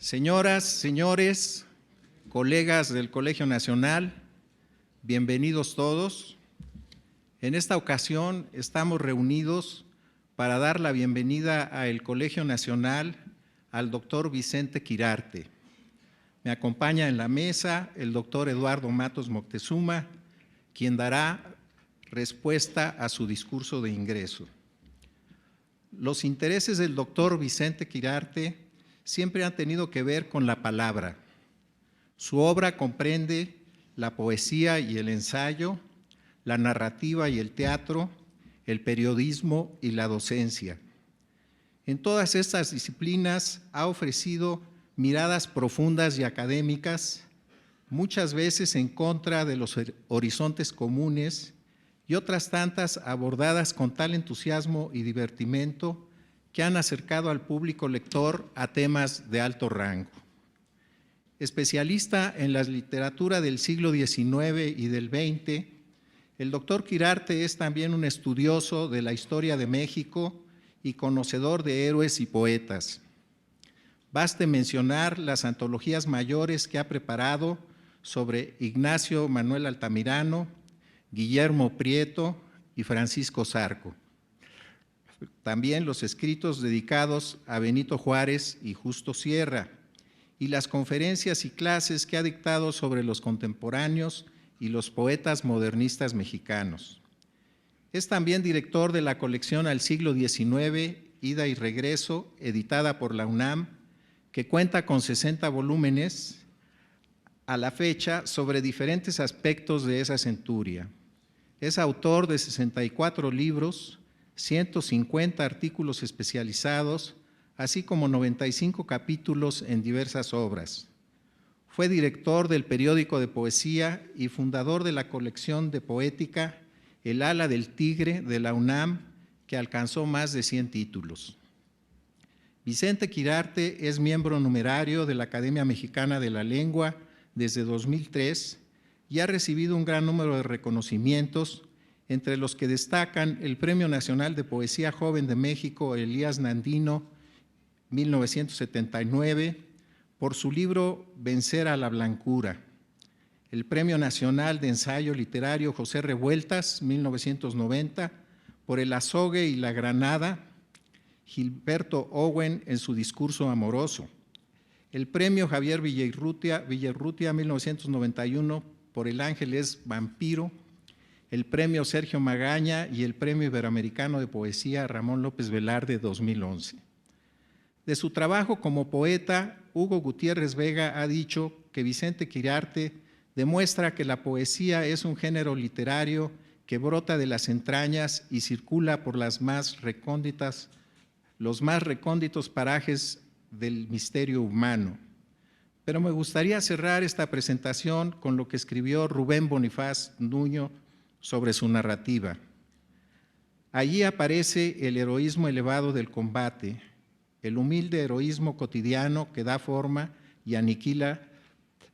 Señoras, señores, colegas del Colegio Nacional, bienvenidos todos. En esta ocasión estamos reunidos para dar la bienvenida al Colegio Nacional al doctor Vicente Quirarte. Me acompaña en la mesa el doctor Eduardo Matos Moctezuma, quien dará respuesta a su discurso de ingreso. Los intereses del doctor Vicente Quirarte siempre han tenido que ver con la palabra. Su obra comprende la poesía y el ensayo, la narrativa y el teatro, el periodismo y la docencia. En todas estas disciplinas ha ofrecido miradas profundas y académicas, muchas veces en contra de los horizontes comunes y otras tantas abordadas con tal entusiasmo y divertimento que han acercado al público lector a temas de alto rango. Especialista en la literatura del siglo XIX y del XX, el doctor Quirarte es también un estudioso de la historia de México y conocedor de héroes y poetas. Baste mencionar las antologías mayores que ha preparado sobre Ignacio Manuel Altamirano, Guillermo Prieto y Francisco Zarco. También los escritos dedicados a Benito Juárez y Justo Sierra, y las conferencias y clases que ha dictado sobre los contemporáneos y los poetas modernistas mexicanos. Es también director de la colección Al siglo XIX, Ida y Regreso, editada por la UNAM, que cuenta con 60 volúmenes a la fecha sobre diferentes aspectos de esa centuria. Es autor de 64 libros, 150 artículos especializados, así como 95 capítulos en diversas obras. Fue director del periódico de poesía y fundador de la colección de poética El ala del tigre de la UNAM, que alcanzó más de 100 títulos. Vicente Quirarte es miembro numerario de la Academia Mexicana de la Lengua desde 2003 y ha recibido un gran número de reconocimientos, entre los que destacan el Premio Nacional de Poesía Joven de México Elías Nandino, 1979, por su libro Vencer a la Blancura, el Premio Nacional de Ensayo Literario José Revueltas, 1990, por El azogue y la granada, Gilberto Owen en su discurso amoroso, el Premio Javier Villaurrutia, 1991, por El ángel es vampiro, el Premio Sergio Magaña y el Premio Iberoamericano de Poesía Ramón López Velarde, 2011. De su trabajo como poeta, Hugo Gutiérrez Vega ha dicho que Vicente Quirarte demuestra que la poesía es un género literario que brota de las entrañas y circula por los más recónditos parajes del misterio humano. Pero me gustaría cerrar esta presentación con lo que escribió Rubén Bonifaz Nuño sobre su narrativa. Allí aparece el heroísmo elevado del combate, el humilde heroísmo cotidiano que da forma y aniquila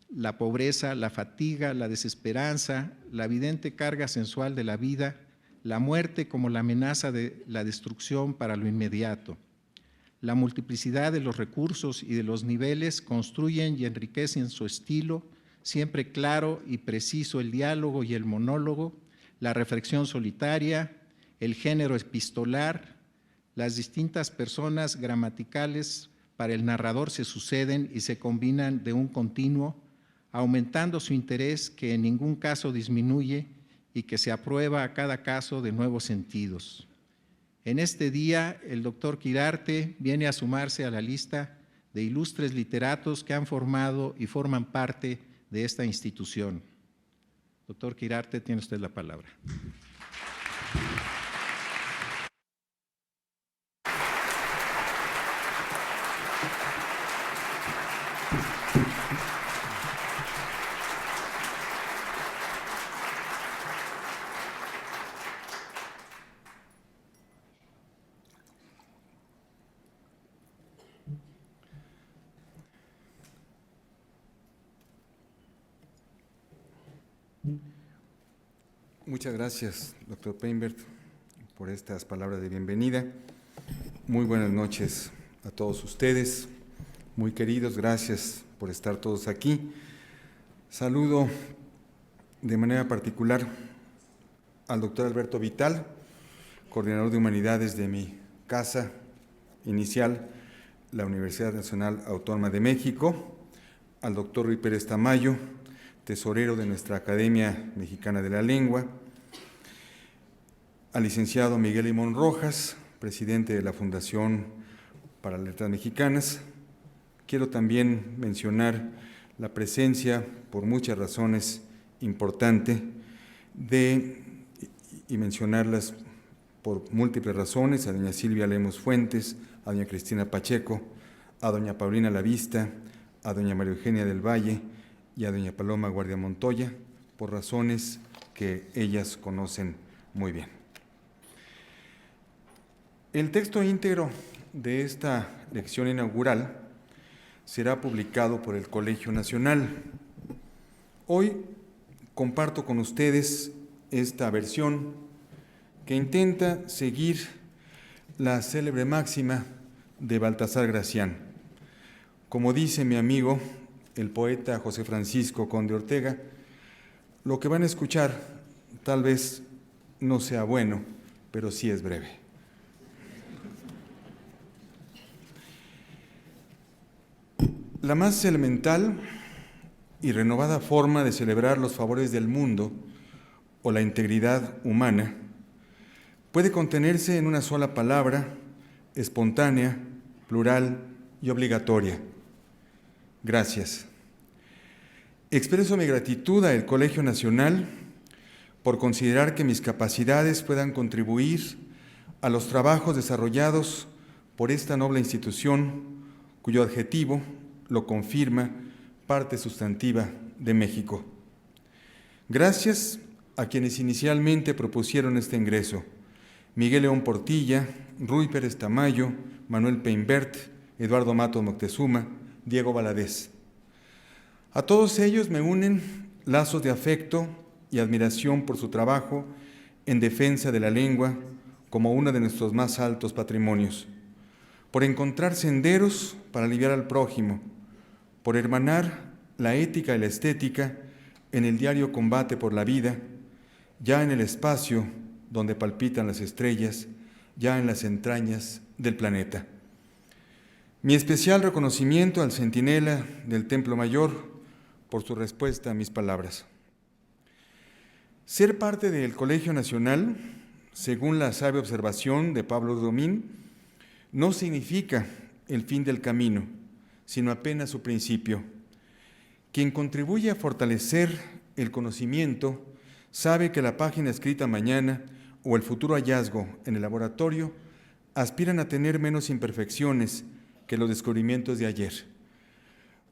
la pobreza, la fatiga, la desesperanza, la evidente carga sensual de la vida, la muerte como la amenaza de la destrucción para lo inmediato. La multiplicidad de los recursos y de los niveles construyen y enriquecen su estilo, siempre claro y preciso el diálogo y el monólogo, la reflexión solitaria, el género epistolar, las distintas personas gramaticales para el narrador se suceden y se combinan de un continuo, aumentando su interés que en ningún caso disminuye y que se aprueba a cada caso de nuevos sentidos. En este día, el doctor Quirarte viene a sumarse a la lista de ilustres literatos que han formado y forman parte de esta institución. Doctor Quirarte, tiene usted la palabra. Muchas gracias, doctor Peinbert, por estas palabras de bienvenida. Muy buenas noches a todos ustedes. muy queridos, gracias por estar todos aquí. Saludo de manera particular al doctor Alberto Vital, coordinador de Humanidades de mi casa inicial, la Universidad Nacional Autónoma de México, al doctor Rui Pérez Tamayo, tesorero de nuestra Academia Mexicana de la Lengua, al licenciado Miguel Limón Rojas, presidente de la Fundación para las Letras Mexicanas. Quiero también mencionar la presencia, por muchas razones, importante y mencionarlas por múltiples razones, a doña Silvia Lemos Fuentes, a doña Cristina Pacheco, a doña Paulina Lavista, a doña María Eugenia del Valle y a doña Paloma Guardia Montoya, por razones que ellas conocen muy bien. El texto íntegro de esta lección inaugural será publicado por el Colegio Nacional. Hoy comparto con ustedes esta versión que intenta seguir la célebre máxima de Baltasar Gracián. Como dice mi amigo, el poeta José Francisco Conde Ortega, lo que van a escuchar tal vez no sea bueno, pero sí es breve. La más elemental y renovada forma de celebrar los favores del mundo o la integridad humana puede contenerse en una sola palabra, espontánea, plural y obligatoria: gracias. Expreso mi gratitud al Colegio Nacional por considerar que mis capacidades puedan contribuir a los trabajos desarrollados por esta noble institución, cuyo adjetivo lo confirma, parte sustantiva de México. Gracias a quienes inicialmente propusieron este ingreso: Miguel León Portilla, Rui Pérez Tamayo, Manuel Peinbert, Eduardo Mato Moctezuma, Diego Valadez. A todos ellos me unen lazos de afecto y admiración por su trabajo en defensa de la lengua como uno de nuestros más altos patrimonios, por encontrar senderos para aliviar al prójimo, por hermanar la ética y la estética en el diario combate por la vida, ya en el espacio donde palpitan las estrellas, ya en las entrañas del planeta. Mi especial reconocimiento al centinela del Templo Mayor por su respuesta a mis palabras. Ser parte del Colegio Nacional, según la sabia observación de Pablo Domín, no significa el fin del camino, sino apenas su principio. Quien contribuye a fortalecer el conocimiento sabe que la página escrita mañana o el futuro hallazgo en el laboratorio aspiran a tener menos imperfecciones que los descubrimientos de ayer.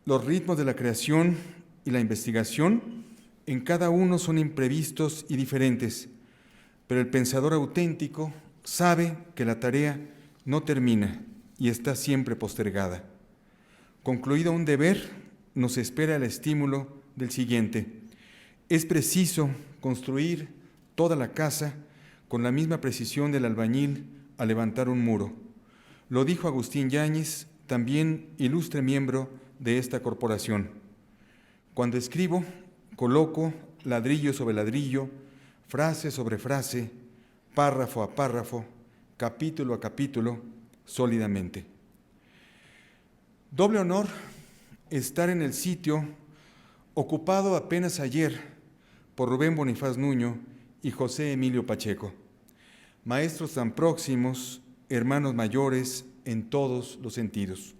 Los ritmos de la creación y la investigación en cada uno son imprevistos y diferentes, pero el pensador auténtico sabe que la tarea no termina y está siempre postergada. Concluido un deber, nos espera el estímulo del siguiente. Es preciso construir toda la casa con la misma precisión del albañil al levantar un muro. Lo dijo Agustín Yáñez, también ilustre miembro de esta corporación. Cuando escribo, coloco ladrillo sobre ladrillo, frase sobre frase, párrafo a párrafo, capítulo a capítulo, sólidamente. Doble honor estar en el sitio ocupado apenas ayer por Rubén Bonifaz Nuño y José Emilio Pacheco, maestros tan próximos, hermanos mayores en todos los sentidos.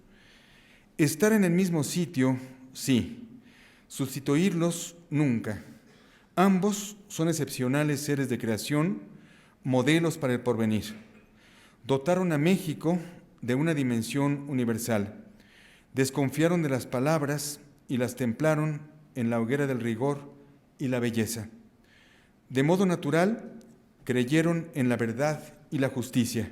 Estar en el mismo sitio, sí; sustituirlos, nunca. Ambos son excepcionales seres de creación, modelos para el porvenir. Dotaron a México de una dimensión universal. Desconfiaron de las palabras y las templaron en la hoguera del rigor y la belleza. De modo natural, creyeron en la verdad y la justicia.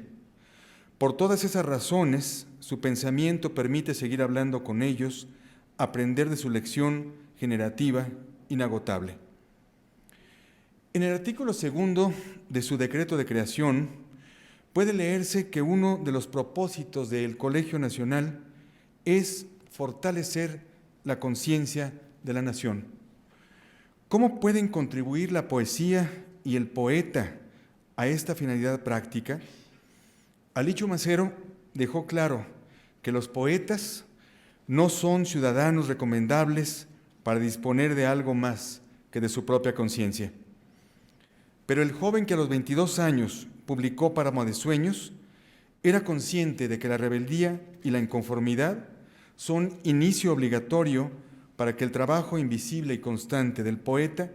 Por todas esas razones, su pensamiento permite seguir hablando con ellos, aprender de su lección generativa inagotable. En el artículo 2 de su decreto de creación puede leerse que uno de los propósitos del Colegio Nacional es fortalecer la conciencia de la nación. ¿Cómo pueden contribuir la poesía y el poeta a esta finalidad práctica? Alicho Macero dejó claro que los poetas no son ciudadanos recomendables para disponer de algo más que de su propia conciencia. Pero el joven que a los 22 años publicó Páramo de Sueños era consciente de que la rebeldía y la inconformidad son inicio obligatorio para que el trabajo invisible y constante del poeta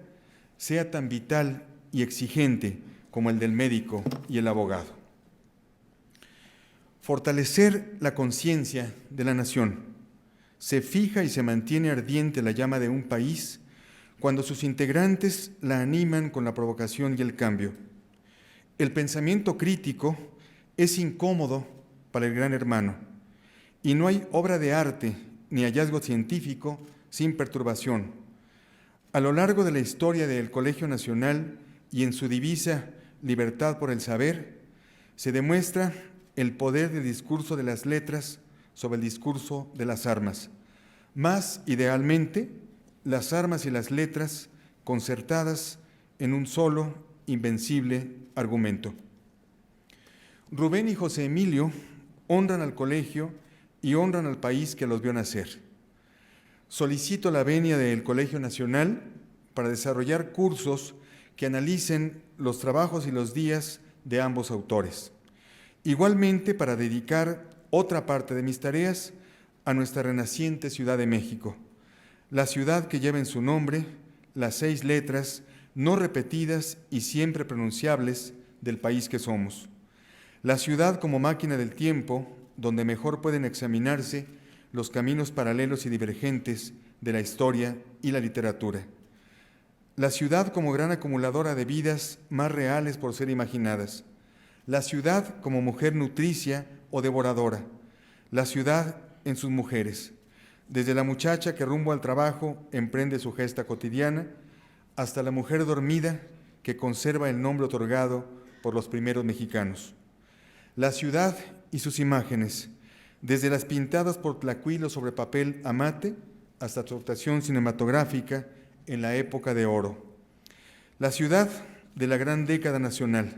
sea tan vital y exigente como el del médico y el abogado. Fortalecer la conciencia de la nación. Se fija y se mantiene ardiente la llama de un país cuando sus integrantes la animan con la provocación y el cambio. El pensamiento crítico es incómodo para el gran hermano y no hay obra de arte ni hallazgo científico sin perturbación. A lo largo de la historia del Colegio Nacional y en su divisa Libertad por el Saber, se demuestra el poder del discurso de las letras sobre el discurso de las armas. Más idealmente, las armas y las letras concertadas en un solo, invencible argumento. Rubén y José Emilio honran al colegio y honran al país que los vio nacer. Solicito la venia del Colegio Nacional para desarrollar cursos que analicen los trabajos y los días de ambos autores. Igualmente para dedicar otra parte de mis tareas a nuestra renaciente Ciudad de México, la ciudad que lleva en su nombre las 6 letras no repetidas y siempre pronunciables del país que somos. La ciudad como máquina del tiempo, donde mejor pueden examinarse los caminos paralelos y divergentes de la historia y la literatura. La ciudad como gran acumuladora de vidas más reales por ser imaginadas. La ciudad como mujer nutricia o devoradora. La ciudad en sus mujeres, desde la muchacha que rumbo al trabajo emprende su gesta cotidiana, hasta la mujer dormida que conserva el nombre otorgado por los primeros mexicanos. La ciudad y sus imágenes, desde las pintadas por Tlacuilo sobre papel amate hasta su adaptación cinematográfica en la época de oro. La ciudad de la gran década nacional,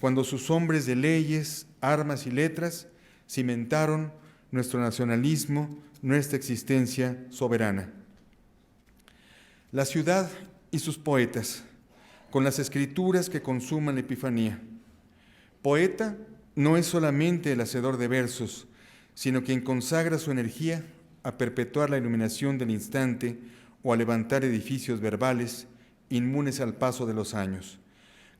cuando sus hombres de leyes, armas y letras cimentaron nuestro nacionalismo, nuestra existencia soberana. La ciudad y sus poetas, con las escrituras que consuman la epifanía. Poeta no es solamente el hacedor de versos, sino quien consagra su energía a perpetuar la iluminación del instante o a levantar edificios verbales inmunes al paso de los años.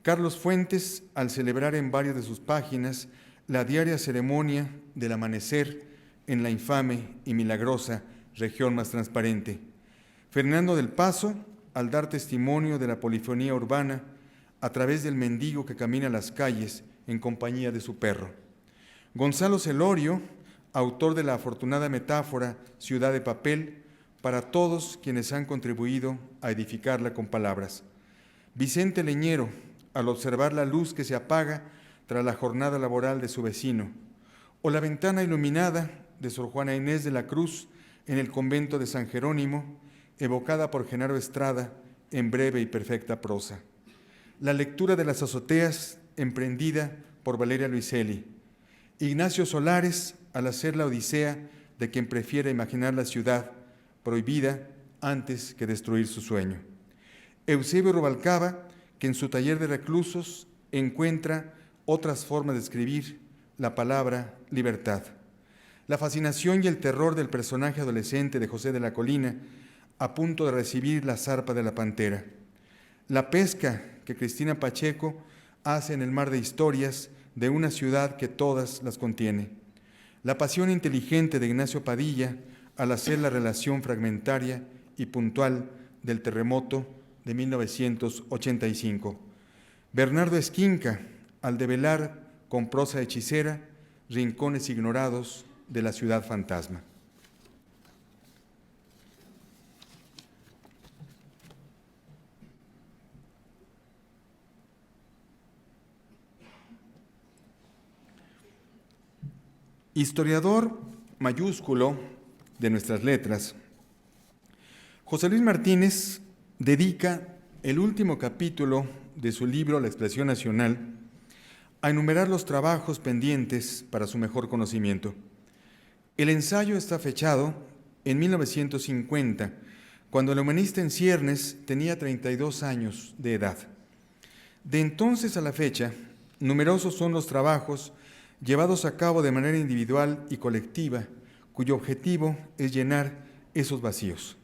Carlos Fuentes, al celebrar en varias de sus páginas la diaria ceremonia del amanecer en la infame y milagrosa región más transparente. Fernando del Paso, al dar testimonio de la polifonía urbana a través del mendigo que camina las calles en compañía de su perro. Gonzalo Celorio, autor de la afortunada metáfora Ciudad de Papel, para todos quienes han contribuido a edificarla con palabras. Vicente Leñero, al observar la luz que se apaga tras la jornada laboral de su vecino, o la ventana iluminada de Sor Juana Inés de la Cruz en el convento de San Jerónimo, evocada por Genaro Estrada en breve y perfecta prosa. La lectura de las azoteas, emprendida por Valeria Luiselli. Ignacio Solares, al hacer la odisea de quien prefiere imaginar la ciudad prohibida antes que destruir su sueño. Eusebio Rubalcaba, que en su taller de reclusos encuentra otras formas de escribir la palabra libertad. La fascinación y el terror del personaje adolescente de José de la Colina, a punto de recibir la zarpa de la pantera. La pesca que Cristina Pacheco hace en el mar de historias de una ciudad que todas las contiene. La pasión inteligente de Ignacio Padilla al hacer la relación fragmentaria y puntual del terremoto de 1985. Bernardo Esquinca, al develar con prosa hechicera rincones ignorados de la ciudad fantasma. Historiador mayúsculo de nuestras letras, José Luis Martínez dedica el último capítulo de su libro La expresión nacional a enumerar los trabajos pendientes para su mejor conocimiento. El ensayo está fechado en 1950, cuando el humanista en ciernes tenía 32 años de edad. De entonces a la fecha, numerosos son los trabajos llevados a cabo de manera individual y colectiva, cuyo objetivo es llenar esos vacíos.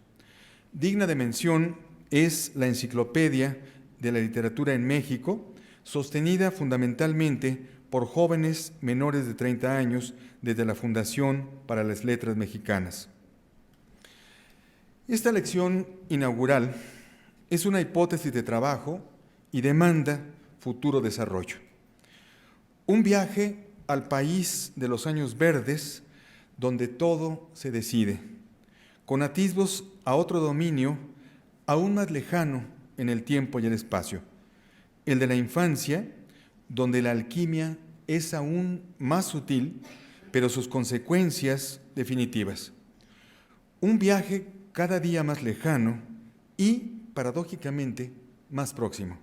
Digna de mención es la Enciclopedia de la Literatura en México, sostenida fundamentalmente por jóvenes menores de 30 años desde la Fundación para las Letras Mexicanas. Esta lección inaugural es una hipótesis de trabajo y demanda futuro desarrollo. Un viaje al país de los años verdes, donde todo se decide, con atisbos a otro dominio aún más lejano en el tiempo y el espacio, el de la infancia, donde la alquimia es aún más sutil, pero sus consecuencias definitivas. Un viaje cada día más lejano y, paradójicamente, más próximo.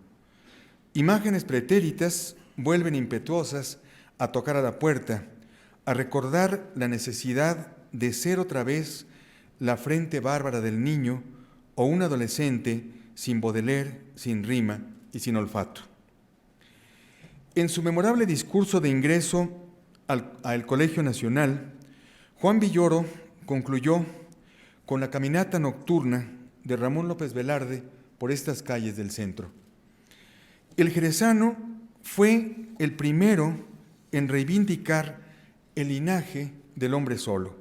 Imágenes pretéritas vuelven impetuosas a tocar a la puerta, a recordar la necesidad de ser otra vez la frente bárbara del niño o un adolescente sin Baudelaire, sin rima y sin olfato. En su memorable discurso de ingreso al Colegio Nacional, Juan Villoro concluyó con la caminata nocturna de Ramón López Velarde por estas calles del centro. El jerezano fue el primero en reivindicar el linaje del hombre solo.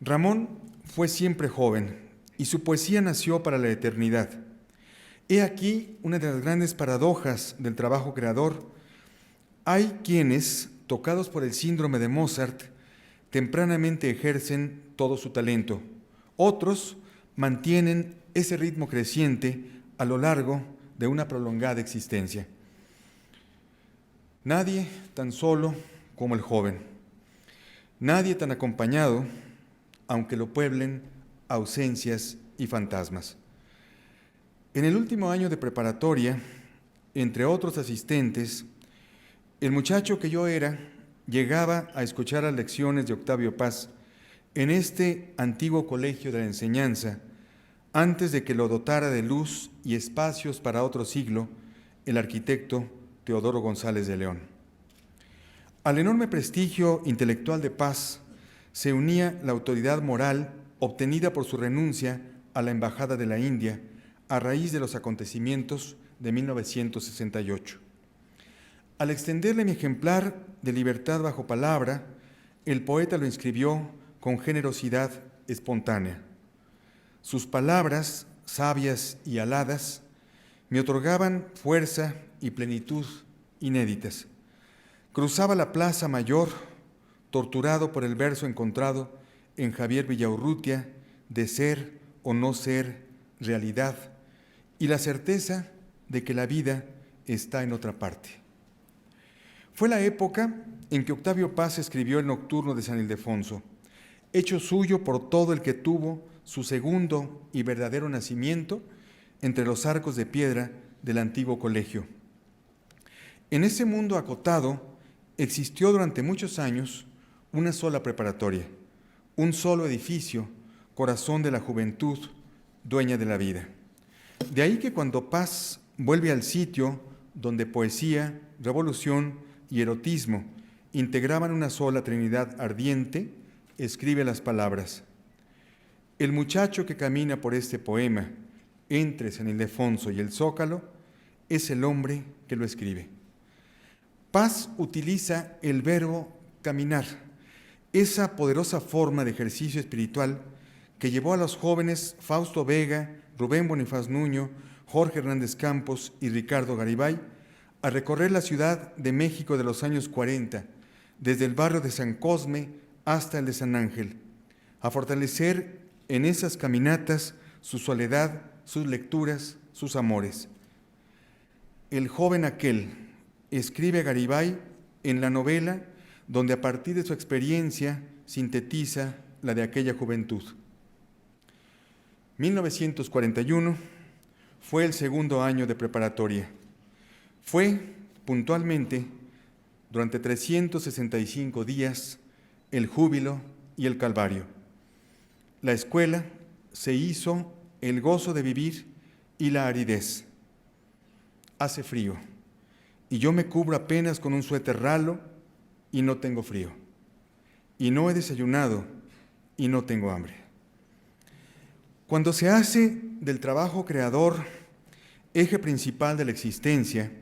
Ramón fue siempre joven y su poesía nació para la eternidad. He aquí una de las grandes paradojas del trabajo creador. Hay quienes, tocados por el síndrome de Mozart, tempranamente ejercen todo su talento. Otros mantienen ese ritmo creciente a lo largo de una prolongada existencia. Nadie tan solo como el joven. Nadie tan acompañado, aunque lo pueblen ausencias y fantasmas. En el último año de preparatoria, entre otros asistentes, el muchacho que yo era llegaba a escuchar las lecciones de Octavio Paz en este antiguo colegio de la enseñanza, antes de que lo dotara de luz y espacios para otro siglo el arquitecto Teodoro González de León. Al enorme prestigio intelectual de Paz se unía la autoridad moral obtenida por su renuncia a la Embajada de la India a raíz de los acontecimientos de 1968. Al extenderle mi ejemplar de Libertad bajo palabra, el poeta lo inscribió con generosidad espontánea. Sus palabras, sabias y aladas, me otorgaban fuerza y plenitud inéditas. Cruzaba la Plaza Mayor, torturado por el verso encontrado en Javier Villaurrutia de ser o no ser realidad y la certeza de que la vida está en otra parte. Fue la época en que Octavio Paz escribió el Nocturno de San Ildefonso, hecho suyo por todo el que tuvo su segundo y verdadero nacimiento entre los arcos de piedra del antiguo colegio. En ese mundo acotado existió durante muchos años una sola preparatoria, un solo edificio, corazón de la juventud, dueña de la vida. De ahí que cuando Paz vuelve al sitio donde poesía, revolución y erotismo integraban una sola trinidad ardiente, escribe las palabras: el muchacho que camina por este poema, entre San Ildefonso y el Zócalo, es el hombre que lo escribe. Paz utiliza el verbo caminar, esa poderosa forma de ejercicio espiritual que llevó a los jóvenes Fausto Vega, Rubén Bonifaz Nuño, Jorge Hernández Campos y Ricardo Garibay a recorrer la Ciudad de México de los años 40, desde el barrio de San Cosme hasta el de San Ángel, a fortalecer en esas caminatas su soledad, sus lecturas, sus amores. El joven aquel, escribe Garibay en la novela donde a partir de su experiencia sintetiza la de aquella juventud. 1941 fue el segundo año de preparatoria. Fue, puntualmente, durante 365 días, el júbilo y el calvario. La escuela se hizo el gozo de vivir y la aridez. Hace frío, y yo me cubro apenas con un suéter ralo y no tengo frío. Y no he desayunado y no tengo hambre. Cuando se hace del trabajo creador eje principal de la existencia,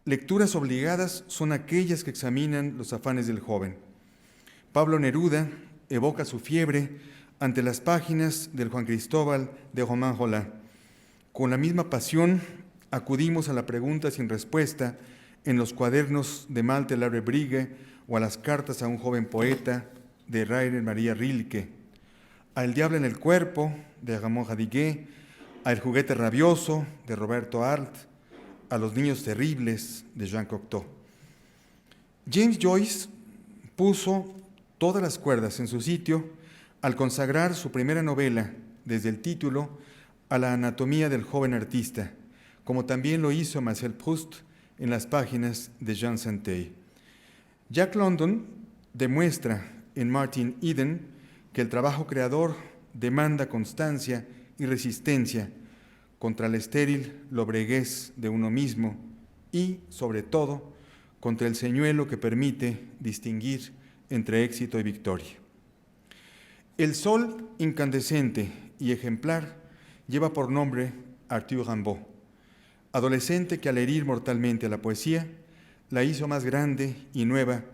lecturas obligadas son aquellas que examinan los afanes del joven. Pablo Neruda evoca su fiebre ante las páginas del Juan Cristóbal de Romain Rolland. Con la misma pasión acudimos a la pregunta sin respuesta en los cuadernos de Malte Larrebrige o a las cartas a un joven poeta de Rainer Maria Rilke, a El diablo en el cuerpo de Ramón Jadiguet, a El juguete rabioso de Roberto Arlt, a Los niños terribles de Jean Cocteau. James Joyce puso todas las cuerdas en su sitio al consagrar su primera novela, desde el título, a la anatomía del joven artista, como también lo hizo Marcel Proust en las páginas de Jean Santey. Jack London demuestra en Martin Eden que el trabajo creador demanda constancia y resistencia contra la estéril lobreguez de uno mismo y, sobre todo, contra el señuelo que permite distinguir entre éxito y victoria. El sol incandescente y ejemplar lleva por nombre Arthur Rimbaud, adolescente que al herir mortalmente a la poesía, la hizo más grande y nueva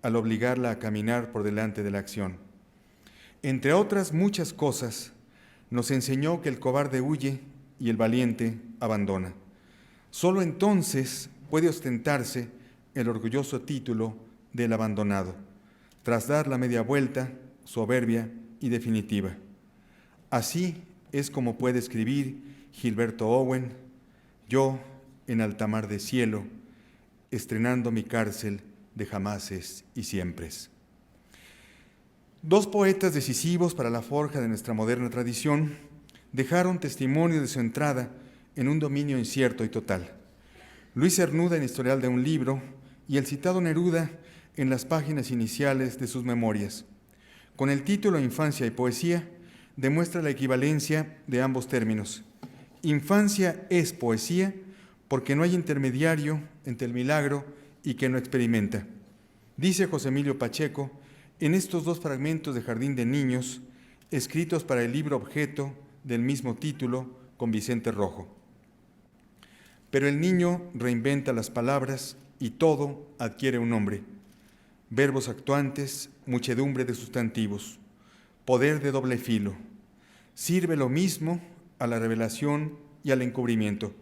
al obligarla a caminar por delante de la acción. Entre otras muchas cosas, nos enseñó que el cobarde huye y el valiente abandona. Solo entonces puede ostentarse el orgulloso título del abandonado, tras dar la media vuelta, soberbia y definitiva. Así es como puede escribir Gilberto Owen: yo en alta mar de cielo, estrenando mi cárcel de jamases y siempres. Dos poetas decisivos para la forja de nuestra moderna tradición dejaron testimonio de su entrada en un dominio incierto y total. Luis Cernuda en Historial de un libro y el citado Neruda en las páginas iniciales de sus memorias. Con el título Infancia y Poesía, demuestra la equivalencia de ambos términos. Infancia es poesía porque no hay intermediario entre el milagro y quien lo experimenta. Dice José Emilio Pacheco en estos dos fragmentos de Jardín de Niños, escritos para el libro objeto del mismo título con Vicente Rojo. Pero el niño reinventa las palabras y todo adquiere un nombre. Verbos actuantes, muchedumbre de sustantivos, poder de doble filo. Sirve lo mismo a la revelación y al encubrimiento.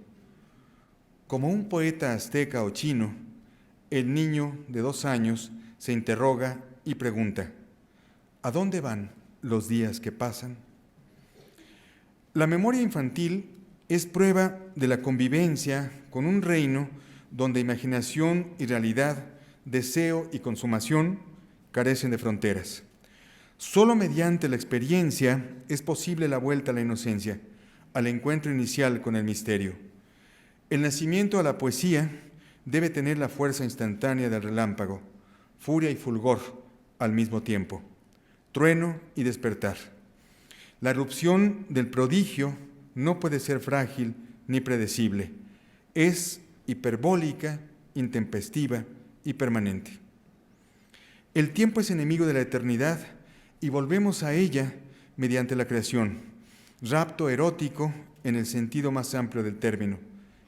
Como un poeta azteca o chino, el niño de 2 años se interroga y pregunta: ¿a dónde van los días que pasan? La memoria infantil es prueba de la convivencia con un reino donde imaginación y realidad, deseo y consumación carecen de fronteras. Solo mediante la experiencia es posible la vuelta a la inocencia, al encuentro inicial con el misterio. El nacimiento a la poesía debe tener la fuerza instantánea del relámpago, furia y fulgor al mismo tiempo, trueno y despertar. La erupción del prodigio no puede ser frágil ni predecible, es hiperbólica, intempestiva y permanente. El tiempo es enemigo de la eternidad y volvemos a ella mediante la creación, rapto erótico en el sentido más amplio del término,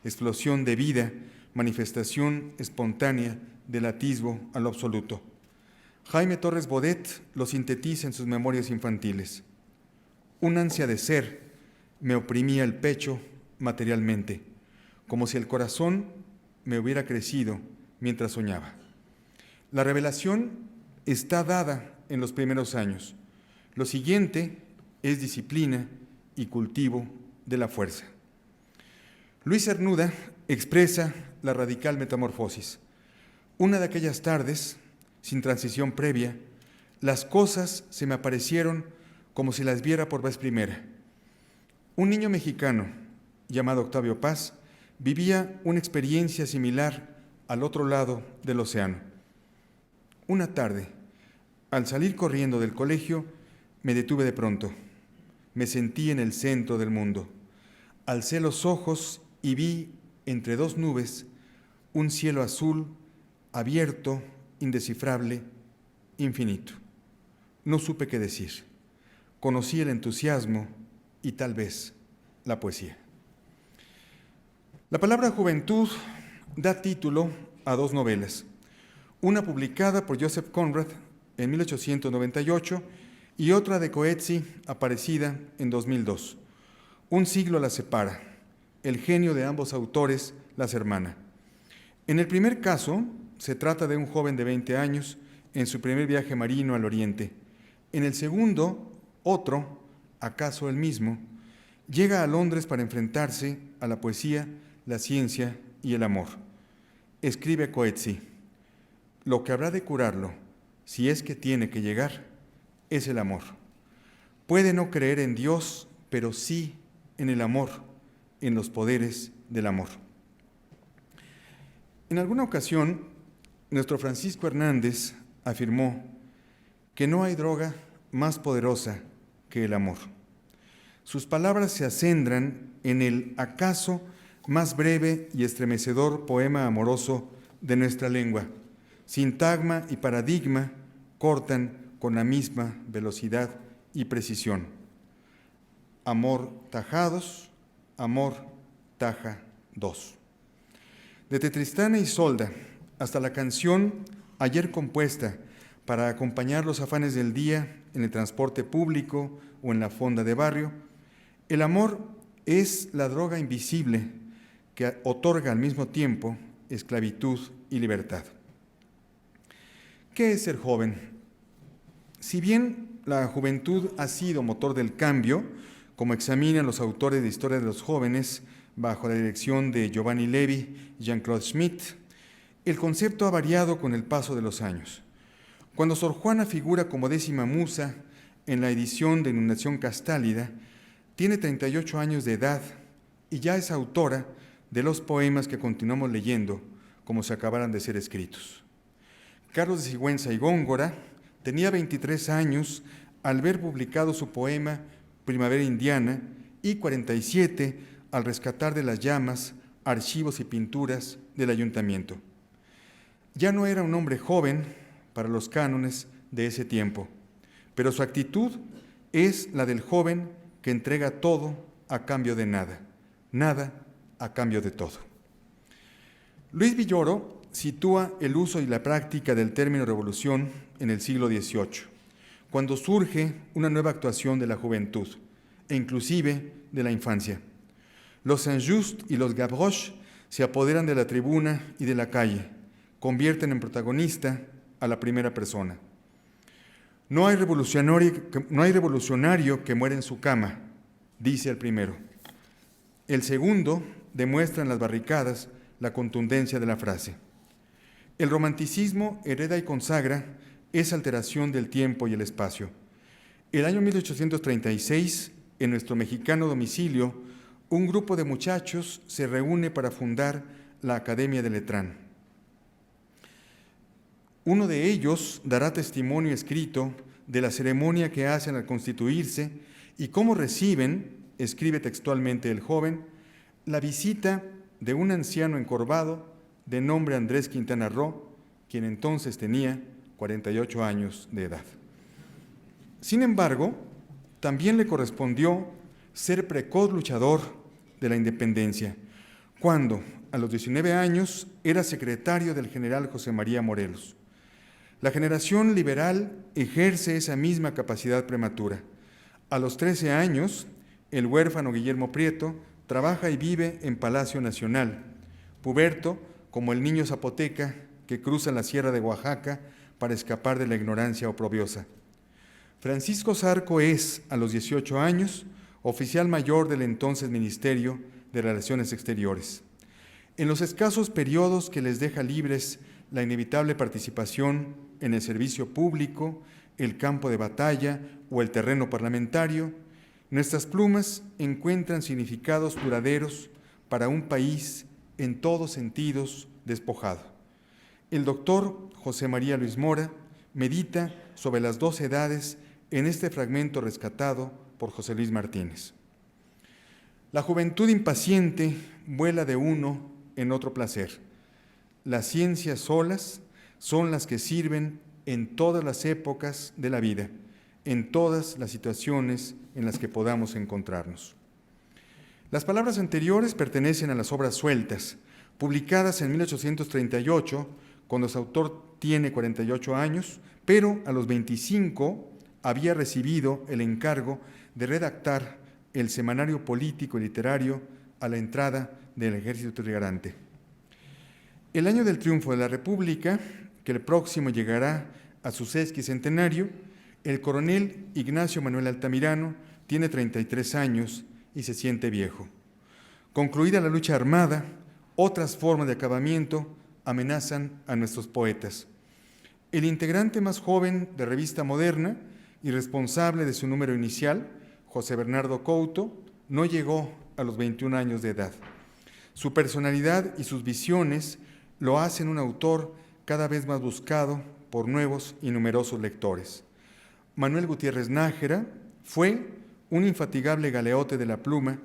explosión de vida, manifestación espontánea del atisbo a lo absoluto. Jaime Torres Bodet lo sintetiza en sus memorias infantiles. Un ansia de ser me oprimía el pecho materialmente, como si el corazón me hubiera crecido mientras soñaba. La revelación está dada en los primeros años. Lo siguiente es disciplina y cultivo de la fuerza. Luis Cernuda expresa la radical metamorfosis. Una de aquellas tardes, sin transición previa, Las cosas se me aparecieron como si las viera por vez primera. Un niño mexicano, llamado Octavio Paz, vivía una experiencia similar al otro lado del océano. Una tarde, al salir corriendo del colegio, me detuve de pronto. Me sentí en el centro del mundo. Alcé los ojos y vi, entre dos nubes, un cielo azul, abierto, indescifrable, infinito. No supe qué decir. Conocí el entusiasmo y tal vez la poesía. La palabra juventud da título a dos novelas, una publicada por Joseph Conrad en 1898 y otra de Coetzee, aparecida en 2002. Un siglo las separa. El genio de ambos autores las hermana. En el primer caso, se trata de un joven de 20 años en su primer viaje marino al oriente. En el segundo, otro, acaso el mismo, llega a Londres para enfrentarse a la poesía, la ciencia y el amor. Escribe Coetzee: lo que habrá de curarlo, si es que tiene que llegar, es el amor. Puede no creer en Dios, pero sí en el amor, en los poderes del amor. En alguna ocasión, nuestro Francisco Hernández afirmó que no hay droga más poderosa que el amor. Sus palabras se acentran en el acaso más breve y estremecedor poema amoroso de nuestra lengua. Sintagma y paradigma cortan con la misma velocidad y precisión. Amor tajados, amor taja dos. Desde Tristán e Isolda hasta la canción ayer compuesta para acompañar los afanes del día en el transporte público o en la fonda de barrio, el amor es la droga invisible que otorga al mismo tiempo esclavitud y libertad. ¿Qué es ser joven? Si bien la juventud ha sido motor del cambio, como examinan los autores de Historia de los Jóvenes, bajo la dirección de Giovanni Levi y Jean-Claude Schmitt, el concepto ha variado con el paso de los años. Cuando Sor Juana figura como 10ª musa en la edición de Inundación Castálida, tiene 38 años de edad y ya es autora de los poemas que continuamos leyendo como si acabaran de ser escritos. Carlos de Sigüenza y Góngora tenía 23 años al ver publicado su poema Primavera Indiana y 47 al rescatar de las llamas archivos y pinturas del ayuntamiento. Ya no era un hombre joven para los cánones de ese tiempo, pero su actitud es la del joven que entrega todo a cambio de nada, nada a cambio de todo. Luis Villoro sitúa el uso y la práctica del término revolución en el siglo XVIII, cuando surge una nueva actuación de la juventud, e inclusive de la infancia. Los Saint-Just y los Gavroche se apoderan de la tribuna y de la calle, convierten en protagonista a la primera persona. No hay revolucionario que muera en su cama, dice el primero. El segundo demuestra en las barricadas la contundencia de la frase. El romanticismo hereda y consagra esa alteración del tiempo y el espacio. El año 1836, en nuestro mexicano domicilio, un grupo de muchachos se reúne para fundar la Academia de Letrán. Uno de ellos dará testimonio escrito de la ceremonia que hacen al constituirse y cómo reciben, escribe textualmente el joven, la visita de un anciano encorvado de nombre Andrés Quintana Roo, quien entonces tenía 48 años de edad. Sin embargo, también le correspondió ser precoz luchador de la independencia, cuando, a los 19 años, era secretario del general José María Morelos. La generación liberal ejerce esa misma capacidad prematura. A los 13 años, el huérfano Guillermo Prieto trabaja y vive en Palacio Nacional, puberto como el niño zapoteca que cruza la sierra de Oaxaca para escapar de la ignorancia oprobiosa. Francisco Zarco es, a los 18 años, oficial mayor del entonces Ministerio de Relaciones Exteriores. En los escasos periodos que les deja libres la inevitable participación en el servicio público el campo de batalla o el terreno parlamentario, nuestras plumas encuentran significados duraderos para un país en todos sentidos despojado. El doctor José María Luis Mora medita sobre las 2 edades en este fragmento rescatado por José Luis Martínez. La juventud impaciente vuela de uno en otro placer. Las ciencias solas son las que sirven en todas las épocas de la vida, en todas las situaciones en las que podamos encontrarnos. Las palabras anteriores pertenecen a las obras sueltas, publicadas en 1838, cuando su autor tiene 48 años, pero a los 25 había recibido el encargo de redactar el semanario político y literario a la entrada del Ejército Trigarante. El año del triunfo de la República, que el próximo llegará a su sesquicentenario, el coronel Ignacio Manuel Altamirano tiene 33 años y se siente viejo. Concluida la lucha armada, otras formas de acabamiento amenazan a nuestros poetas. El integrante más joven de Revista Moderna y responsable de su número inicial, José Bernardo Couto, no llegó a los 21 años de edad. Su personalidad y sus visiones lo hacen un autor cada vez más buscado por nuevos y numerosos lectores. Manuel Gutiérrez Nájera fue un infatigable galeote de la pluma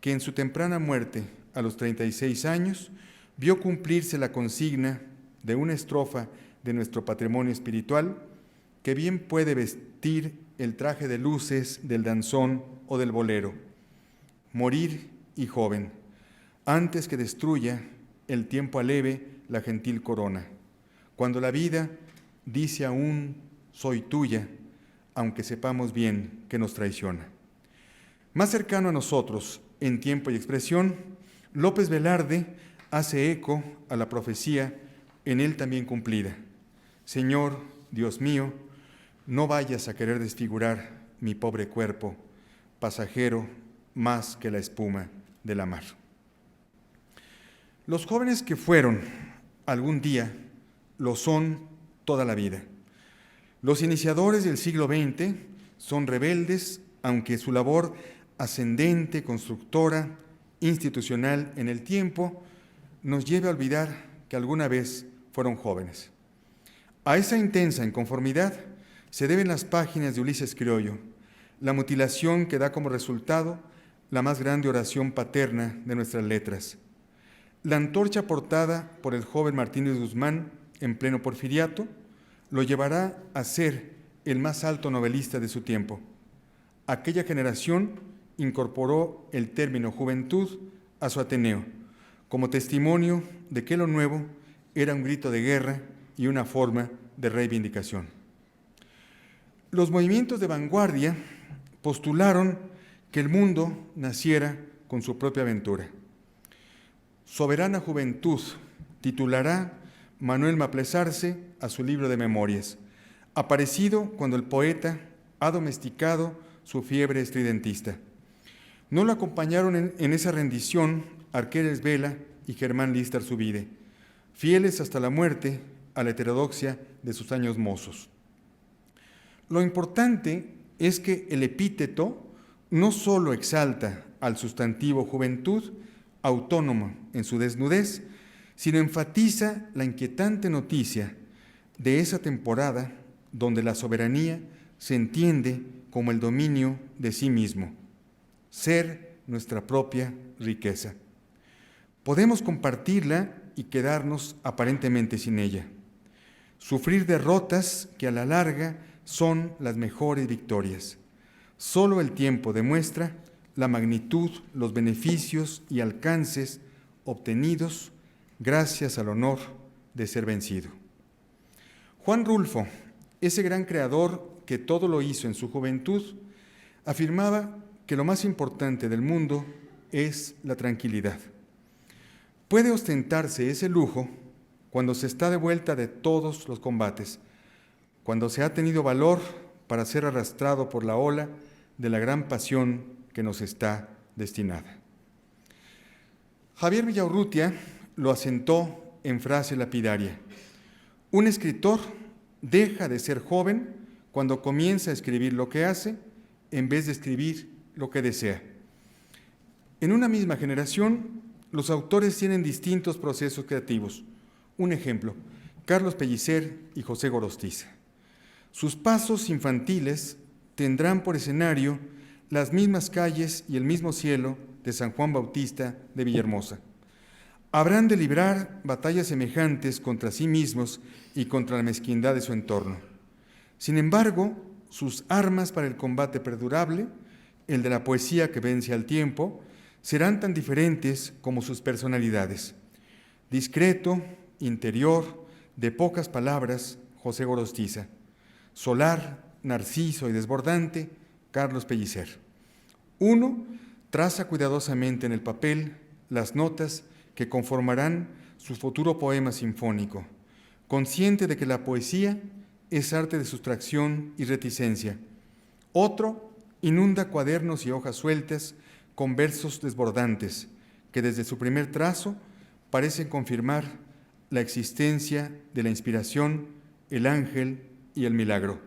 que en su temprana muerte, a los 36 años, vio cumplirse la consigna de una estrofa de nuestro patrimonio espiritual que bien puede vestir el traje de luces del danzón o del bolero. Morir y joven, antes que destruya el tiempo aleve la gentil corona. Cuando la vida dice aún, soy tuya, aunque sepamos bien que nos traiciona. Más cercano a nosotros, en tiempo y expresión, López Velarde hace eco a la profecía en él también cumplida. Señor, Dios mío, no vayas a querer desfigurar mi pobre cuerpo, pasajero más que la espuma de la mar. Los jóvenes que fueron algún día lo son toda la vida. Los iniciadores del siglo XX son rebeldes, aunque su labor ascendente, constructora, institucional en el tiempo, nos lleve a olvidar que alguna vez fueron jóvenes. A esa intensa inconformidad se deben las páginas de Ulises Criollo, la mutilación que da como resultado la más grande oración paterna de nuestras letras. La antorcha portada por el joven Martínez Guzmán en pleno porfiriato lo llevará a ser el más alto novelista de su tiempo. Aquella generación incorporó el término juventud a su Ateneo, como testimonio de que lo nuevo era un grito de guerra y una forma de reivindicación. Los movimientos de vanguardia postularon que el mundo naciera con su propia aventura. Soberana juventud titulará Manuel Maplesarce a su libro de memorias, aparecido cuando el poeta ha domesticado su fiebre estridentista. No lo acompañaron en esa rendición Arqueles Vela y Germán Listar Zubide, fieles hasta la muerte a la heterodoxia de sus años mozos. Lo importante es que el epíteto no solo exalta al sustantivo juventud, autónomo en su desnudez, sino enfatiza la inquietante noticia de esa temporada donde la soberanía se entiende como el dominio de sí mismo, ser nuestra propia riqueza. Podemos compartirla y quedarnos aparentemente sin ella. Sufrir derrotas que a la larga son las mejores victorias. Solo el tiempo demuestra la magnitud, los beneficios y alcances obtenidos gracias al honor de ser vencido. Juan Rulfo, ese gran creador que todo lo hizo en su juventud, afirmaba que lo más importante del mundo es la tranquilidad. Puede ostentarse ese lujo cuando se está de vuelta de todos los combates, cuando se ha tenido valor para ser arrastrado por la ola de la gran pasión que nos está destinada. Javier Villaurrutia lo asentó en frase lapidaria: un escritor deja de ser joven cuando comienza a escribir lo que hace en vez de escribir lo que desea. En una misma generación, los autores tienen distintos procesos creativos. Un ejemplo, Carlos Pellicer y José Gorostiza. Sus pasos infantiles tendrán por escenario las mismas calles y el mismo cielo de San Juan Bautista de Villahermosa. Habrán de librar batallas semejantes contra sí mismos y contra la mezquindad de su entorno. Sin embargo, sus armas para el combate perdurable, el de la poesía que vence al tiempo, serán tan diferentes como sus personalidades. Discreto, interior, de pocas palabras, José Gorostiza. Solar, narciso y desbordante, Carlos Pellicer. Uno traza cuidadosamente en el papel las notas que conformarán su futuro poema sinfónico, consciente de que la poesía es arte de sustracción y reticencia. Otro inunda cuadernos y hojas sueltas con versos desbordantes que desde su primer trazo parecen confirmar la existencia de la inspiración, el ángel y el milagro.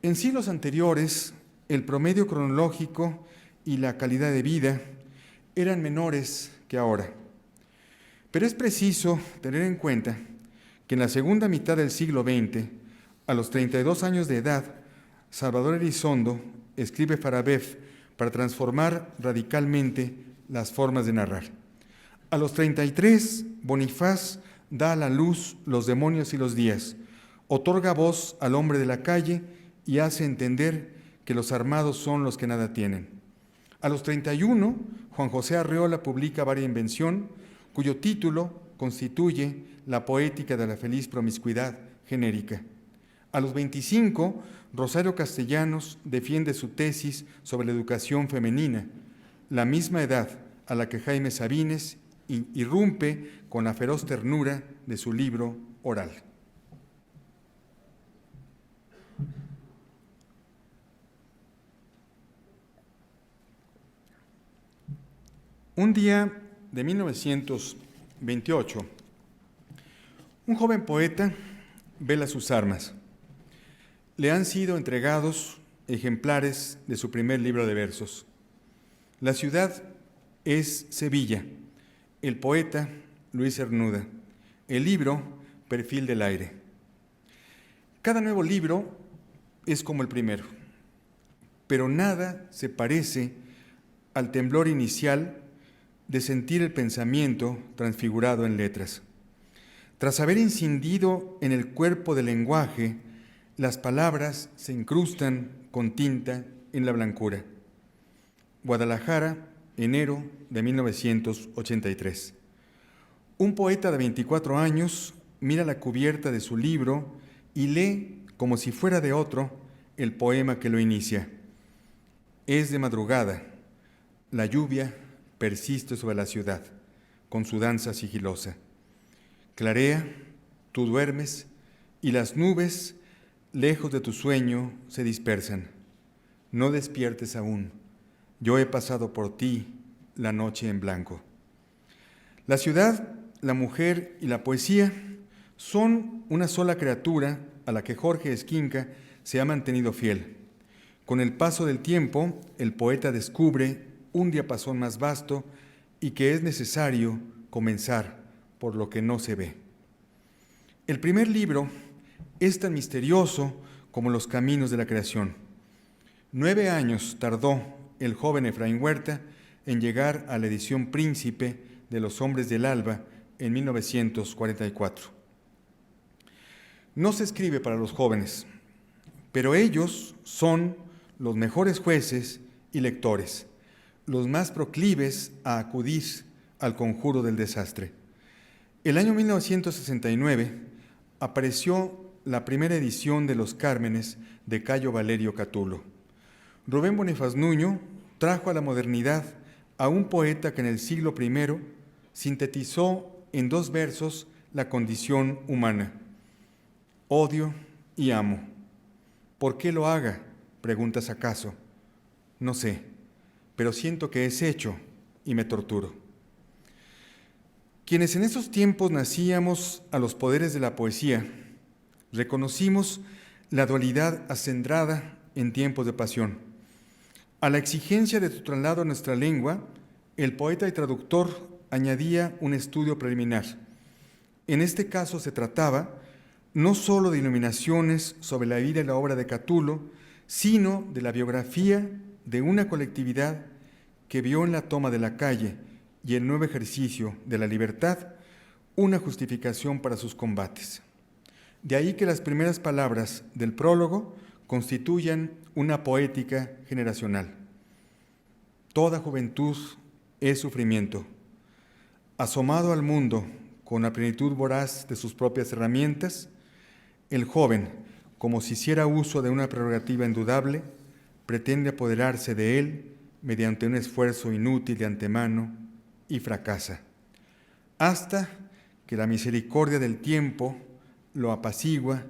En siglos anteriores, el promedio cronológico y la calidad de vida eran menores que ahora. Pero es preciso tener en cuenta que en la segunda mitad del siglo XX, a los 32 años de edad, Salvador Elizondo escribe Farabef para transformar radicalmente las formas de narrar. A los 33, Bonifaz da a la luz Los demonios y los días, otorga voz al hombre de la calle y hace entender que los armados son los que nada tienen. A los 31, Juan José Arreola publica Varia Invención, cuyo título constituye la poética de la feliz promiscuidad genérica. A los 25, Rosario Castellanos defiende su tesis sobre la educación femenina, la misma edad a la que Jaime Sabines irrumpe con la feroz ternura de su libro Oral. Un día de 1928, un joven poeta vela sus armas. Le han sido entregados ejemplares de su primer libro de versos. La ciudad es Sevilla, el poeta Luis Cernuda, el libro Perfil del aire. Cada nuevo libro es como el primero, pero nada se parece al temblor inicial de sentir el pensamiento transfigurado en letras. Tras haber incidido en el cuerpo del lenguaje, las palabras se incrustan con tinta en la blancura. Guadalajara, enero de 1983. Un poeta de 24 años mira la cubierta de su libro y lee, como si fuera de otro, el poema que lo inicia. Es de madrugada. La lluvia persiste sobre la ciudad, con su danza sigilosa. Clarea, tú duermes, y las nubes, lejos de tu sueño, se dispersan. No despiertes aún. Yo he pasado por ti la noche en blanco. La ciudad, la mujer y la poesía son una sola criatura a la que Jorge Esquinca se ha mantenido fiel. Con el paso del tiempo, el poeta descubre un diapasón más vasto y que es necesario comenzar por lo que no se ve. El primer libro es tan misterioso como los caminos de la creación. 9 años tardó el joven Efraín Huerta en llegar a la edición Príncipe de los Hombres del Alba en 1944. No se escribe para los jóvenes, pero ellos son los mejores jueces y lectores, los más proclives a acudir al conjuro del desastre. El año 1969 apareció la primera edición de Los Cármenes de Cayo Valerio Catulo. Rubén Bonifaz Nuño trajo a la modernidad a un poeta que en el siglo I sintetizó en 2 versos la condición humana. Odio y amo. ¿Por qué lo haga? ¿Preguntas acaso? No sé, pero siento que es hecho y me torturo. Quienes en esos tiempos nacíamos a los poderes de la poesía, reconocimos la dualidad acendrada en tiempos de pasión. A la exigencia de su traslado a nuestra lengua, el poeta y traductor añadía un estudio preliminar. En este caso se trataba no sólo de iluminaciones sobre la vida y la obra de Catulo, sino de la biografía de una colectividad que vio en la toma de la calle y el nuevo ejercicio de la libertad una justificación para sus combates. De ahí que las primeras palabras del prólogo constituyan una poética generacional. Toda juventud es sufrimiento. Asomado al mundo con la plenitud voraz de sus propias herramientas, el joven, como si hiciera uso de una prerrogativa indudable, pretende apoderarse de él mediante un esfuerzo inútil de antemano y fracasa, hasta que la misericordia del tiempo lo apacigua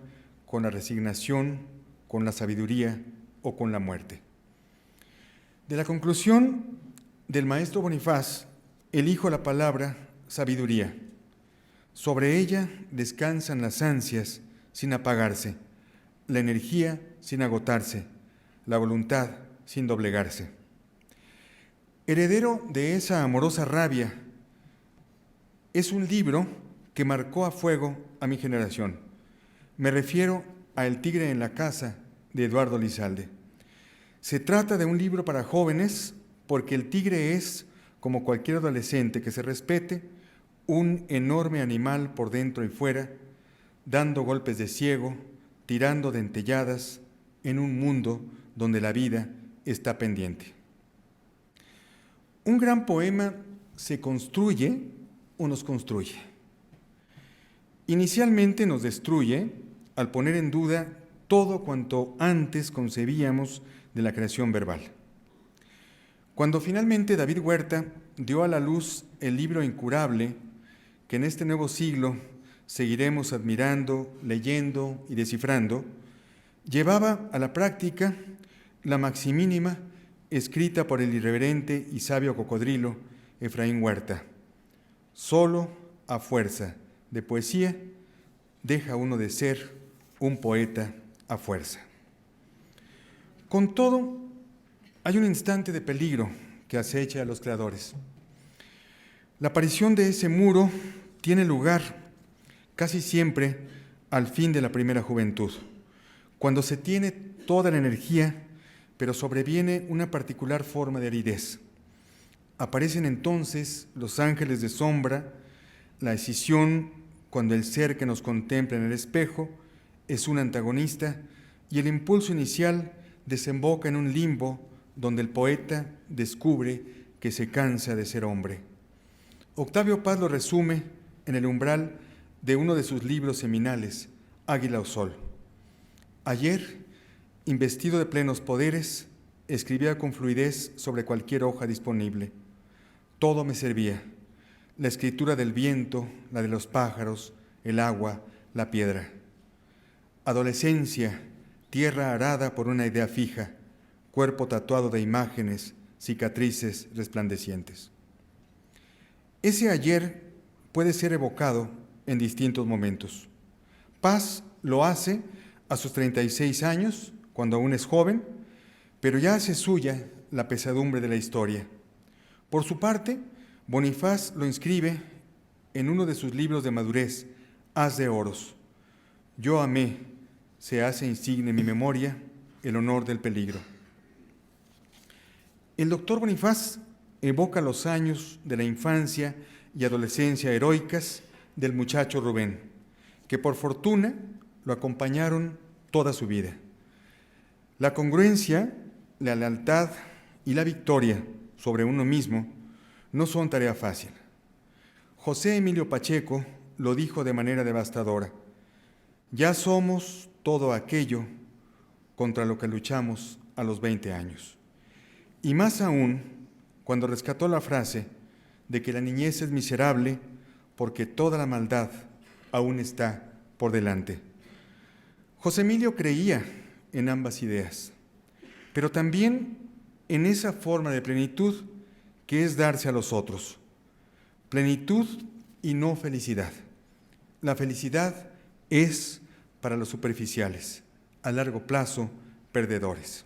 con la resignación, con la sabiduría o con la muerte. De la conclusión del maestro Bonifaz, elijo la palabra sabiduría. Sobre ella descansan las ansias sin apagarse, la energía sin agotarse, la voluntad sin doblegarse. Heredero de esa amorosa rabia, es un libro que marcó a fuego a mi generación. Me refiero a El tigre en la casa, de Eduardo Lizalde. Se trata de un libro para jóvenes porque el tigre es, como cualquier adolescente que se respete, un enorme animal por dentro y fuera, dando golpes de ciego, tirando dentelladas en un mundo donde la vida está pendiente. Un gran poema se construye o nos construye. Inicialmente nos destruye al poner en duda todo cuanto antes concebíamos de la creación verbal. Cuando finalmente David Huerta dio a la luz el libro incurable que en este nuevo siglo seguiremos admirando, leyendo y descifrando, llevaba a la práctica la maximínima escrita por el irreverente y sabio cocodrilo Efraín Huerta. Solo a fuerza de poesía deja uno de ser un poeta a fuerza. Con todo, hay un instante de peligro que acecha a los creadores. La aparición de ese muro tiene lugar casi siempre al fin de la primera juventud, cuando se tiene toda la energía, pero sobreviene una particular forma de aridez. Aparecen entonces los ángeles de sombra, la escisión cuando el ser que nos contempla en el espejo es un antagonista y el impulso inicial desemboca en un limbo donde el poeta descubre que se cansa de ser hombre. Octavio Paz lo resume en el umbral de uno de sus libros seminales, Águila o Sol. Ayer, investido de plenos poderes, escribía con fluidez sobre cualquier hoja disponible. Todo me servía, la escritura del viento, la de los pájaros, el agua, la piedra. Adolescencia, tierra arada por una idea fija, cuerpo tatuado de imágenes, cicatrices resplandecientes. Ese ayer puede ser evocado en distintos momentos. Paz lo hace a sus 36 años, cuando aún es joven, pero ya hace suya la pesadumbre de la historia. Por su parte, Bonifaz lo inscribe en uno de sus libros de madurez, Haz de Oros. Yo amé, se hace insigne en mi memoria el honor del peligro. El doctor Bonifaz evoca los años de la infancia y adolescencia heroicas del muchacho Rubén, que por fortuna lo acompañaron toda su vida. La congruencia, la lealtad y la victoria sobre uno mismo no son tarea fácil. José Emilio Pacheco lo dijo de manera devastadora: ya somos todo aquello contra lo que luchamos a los 20 años. Y más aún cuando rescató la frase de que la niñez es miserable porque toda la maldad aún está por delante. José Emilio creía en ambas ideas, pero también en esa forma de plenitud que es darse a los otros. Plenitud y no felicidad. La felicidad es para los superficiales, a largo plazo perdedores.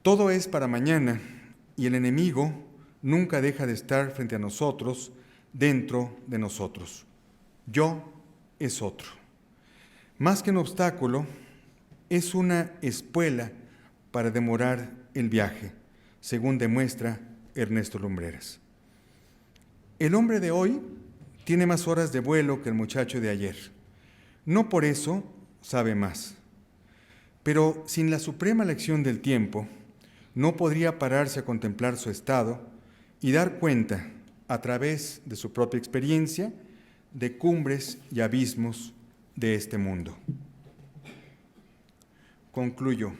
Todo es para mañana y el enemigo nunca deja de estar frente a nosotros, dentro de nosotros. Yo es otro. Más que un obstáculo, es una espuela para demorar el viaje, según demuestra Ernesto Lumbreras. El hombre de hoy tiene más horas de vuelo que el muchacho de ayer. No por eso sabe más. Pero sin la suprema lección del tiempo, no podría pararse a contemplar su estado y dar cuenta, a través de su propia experiencia, de cumbres y abismos de este mundo. Concluyo.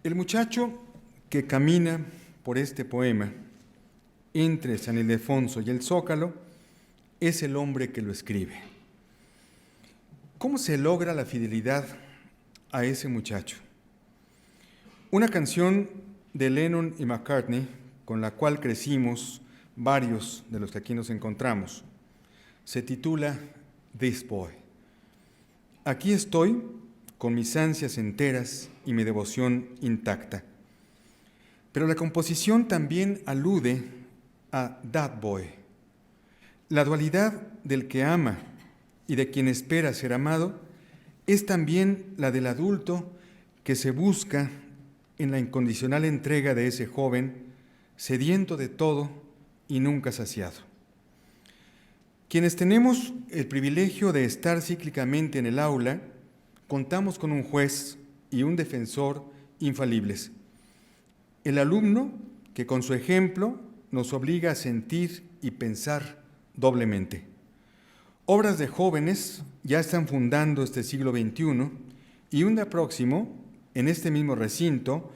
El muchacho que camina por este poema, entre San Ildefonso y el Zócalo, es el hombre que lo escribe. ¿Cómo se logra la fidelidad a ese muchacho? Una canción de Lennon y McCartney, con la cual crecimos varios de los que aquí nos encontramos, se titula This Boy. Aquí estoy con mis ansias enteras y mi devoción intacta. Pero la composición también alude a That Boy, la dualidad del que ama y de quien espera ser amado es también la del adulto que se busca en la incondicional entrega de ese joven, sediento de todo y nunca saciado. Quienes tenemos el privilegio de estar cíclicamente en el aula, contamos con un juez y un defensor infalibles. El alumno que con su ejemplo nos obliga a sentir y pensar doblemente. Obras de jóvenes ya están fundando este siglo XXI y un día próximo, en este mismo recinto,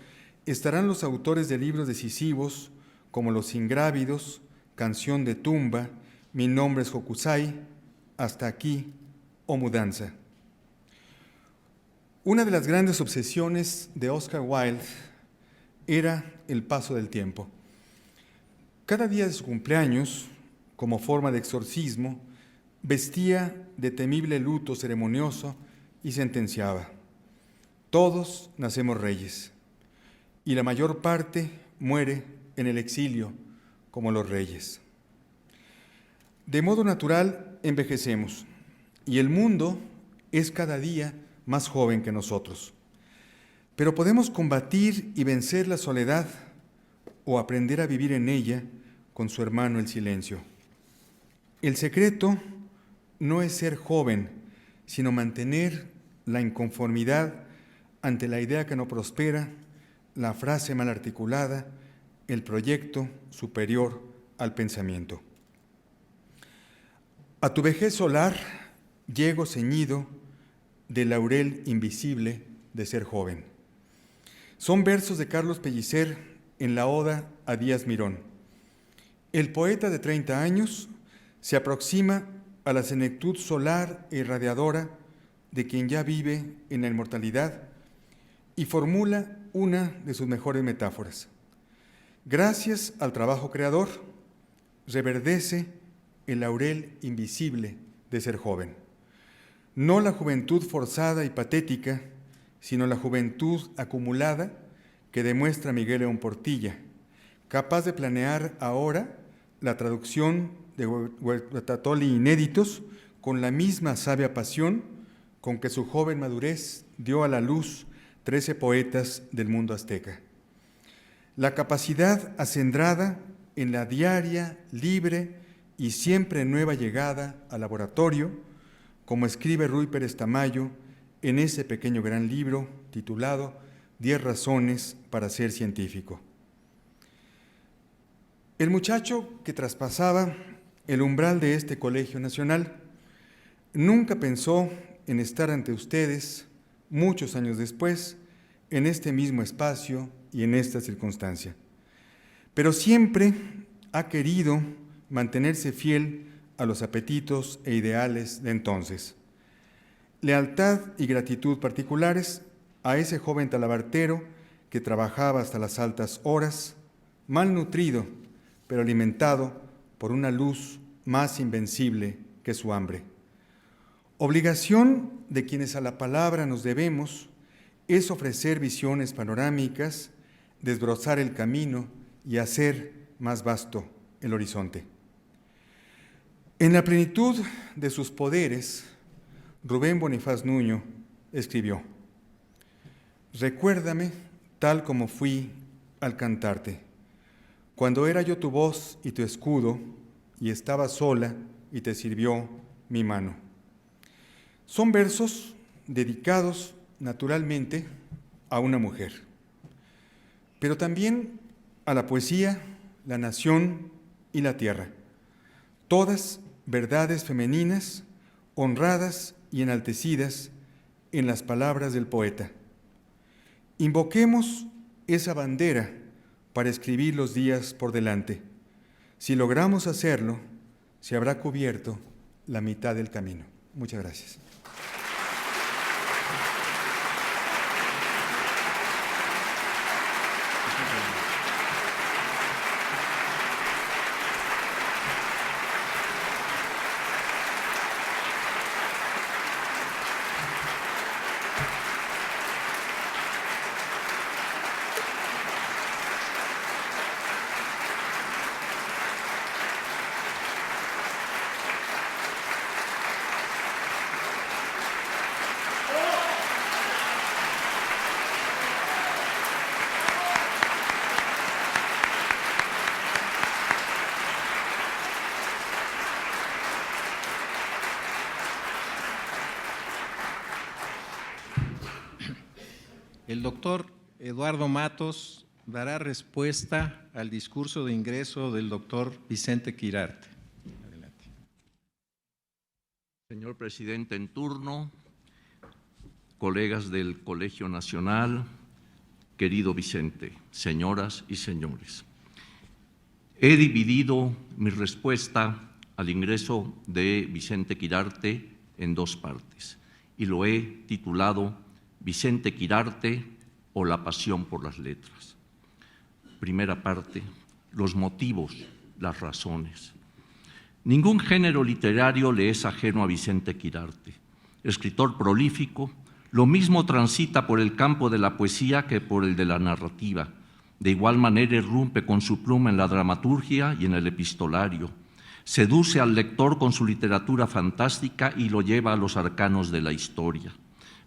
estarán los autores de libros decisivos como Los Ingrávidos, Canción de Tumba, Mi nombre es Hokusai, Hasta aquí o Mudanza. Una de las grandes obsesiones de Oscar Wilde era el paso del tiempo. Cada día de su cumpleaños, como forma de exorcismo, vestía de temible luto ceremonioso y sentenciaba: todos nacemos reyes, y la mayor parte muere en el exilio como los reyes. De modo natural envejecemos, y el mundo es cada día más joven que nosotros. Pero podemos combatir y vencer la soledad o aprender a vivir en ella con su hermano el silencio. El secreto no es ser joven, sino mantener la inconformidad ante la idea que no prospera, la frase mal articulada, el proyecto superior al pensamiento. A tu vejez solar llego ceñido del laurel invisible de ser joven. Son versos de Carlos Pellicer en la Oda a Díaz Mirón. El poeta de 30 años se aproxima a la senectud solar e irradiadora de quien ya vive en la inmortalidad y formula una de sus mejores metáforas. Gracias al trabajo creador, reverdece el laurel invisible de ser joven. No la juventud forzada y patética, sino la juventud acumulada que demuestra Miguel León Portilla, capaz de planear ahora la traducción de Huertatoli inéditos con la misma sabia pasión con que su joven madurez dio a la luz 13 poetas del mundo azteca. La capacidad acendrada en la diaria, libre y siempre nueva llegada al laboratorio, como escribe Ruy Pérez Tamayo en ese pequeño gran libro titulado 10 razones para ser científico. El muchacho que traspasaba el umbral de este colegio nacional nunca pensó en estar ante ustedes muchos años después, en este mismo espacio y en esta circunstancia. Pero siempre ha querido mantenerse fiel a los apetitos e ideales de entonces. Lealtad y gratitud particulares a ese joven talabartero que trabajaba hasta las altas horas, mal nutrido, pero alimentado por una luz más invencible que su hambre. Obligación de quienes a la palabra nos debemos es ofrecer visiones panorámicas, desbrozar el camino y hacer más vasto el horizonte. En la plenitud de sus poderes, Rubén Bonifaz Nuño escribió: recuérdame tal como fui al cantarte, cuando era yo tu voz y tu escudo, y estaba sola y te sirvió mi mano. Son versos dedicados naturalmente a una mujer, pero también a la poesía, la nación y la tierra, todas verdades femeninas, honradas y enaltecidas en las palabras del poeta. Invoquemos esa bandera para escribir los días por delante. Si logramos hacerlo, se habrá cubierto la mitad del camino. Muchas gracias. El doctor Eduardo Matos dará respuesta al discurso de ingreso del doctor Vicente Quirarte. Adelante. Señor presidente en turno, colegas del Colegio Nacional, querido Vicente, señoras y señores, he dividido mi respuesta al ingreso de Vicente Quirarte en dos partes y lo he titulado Vicente Quirarte o la pasión por las letras. Primera parte, los motivos, las razones. Ningún género literario le es ajeno a Vicente Quirarte. Escritor prolífico, lo mismo transita por el campo de la poesía que por el de la narrativa. De igual manera irrumpe con su pluma en la dramaturgia y en el epistolario. Seduce al lector con su literatura fantástica y lo lleva a los arcanos de la historia.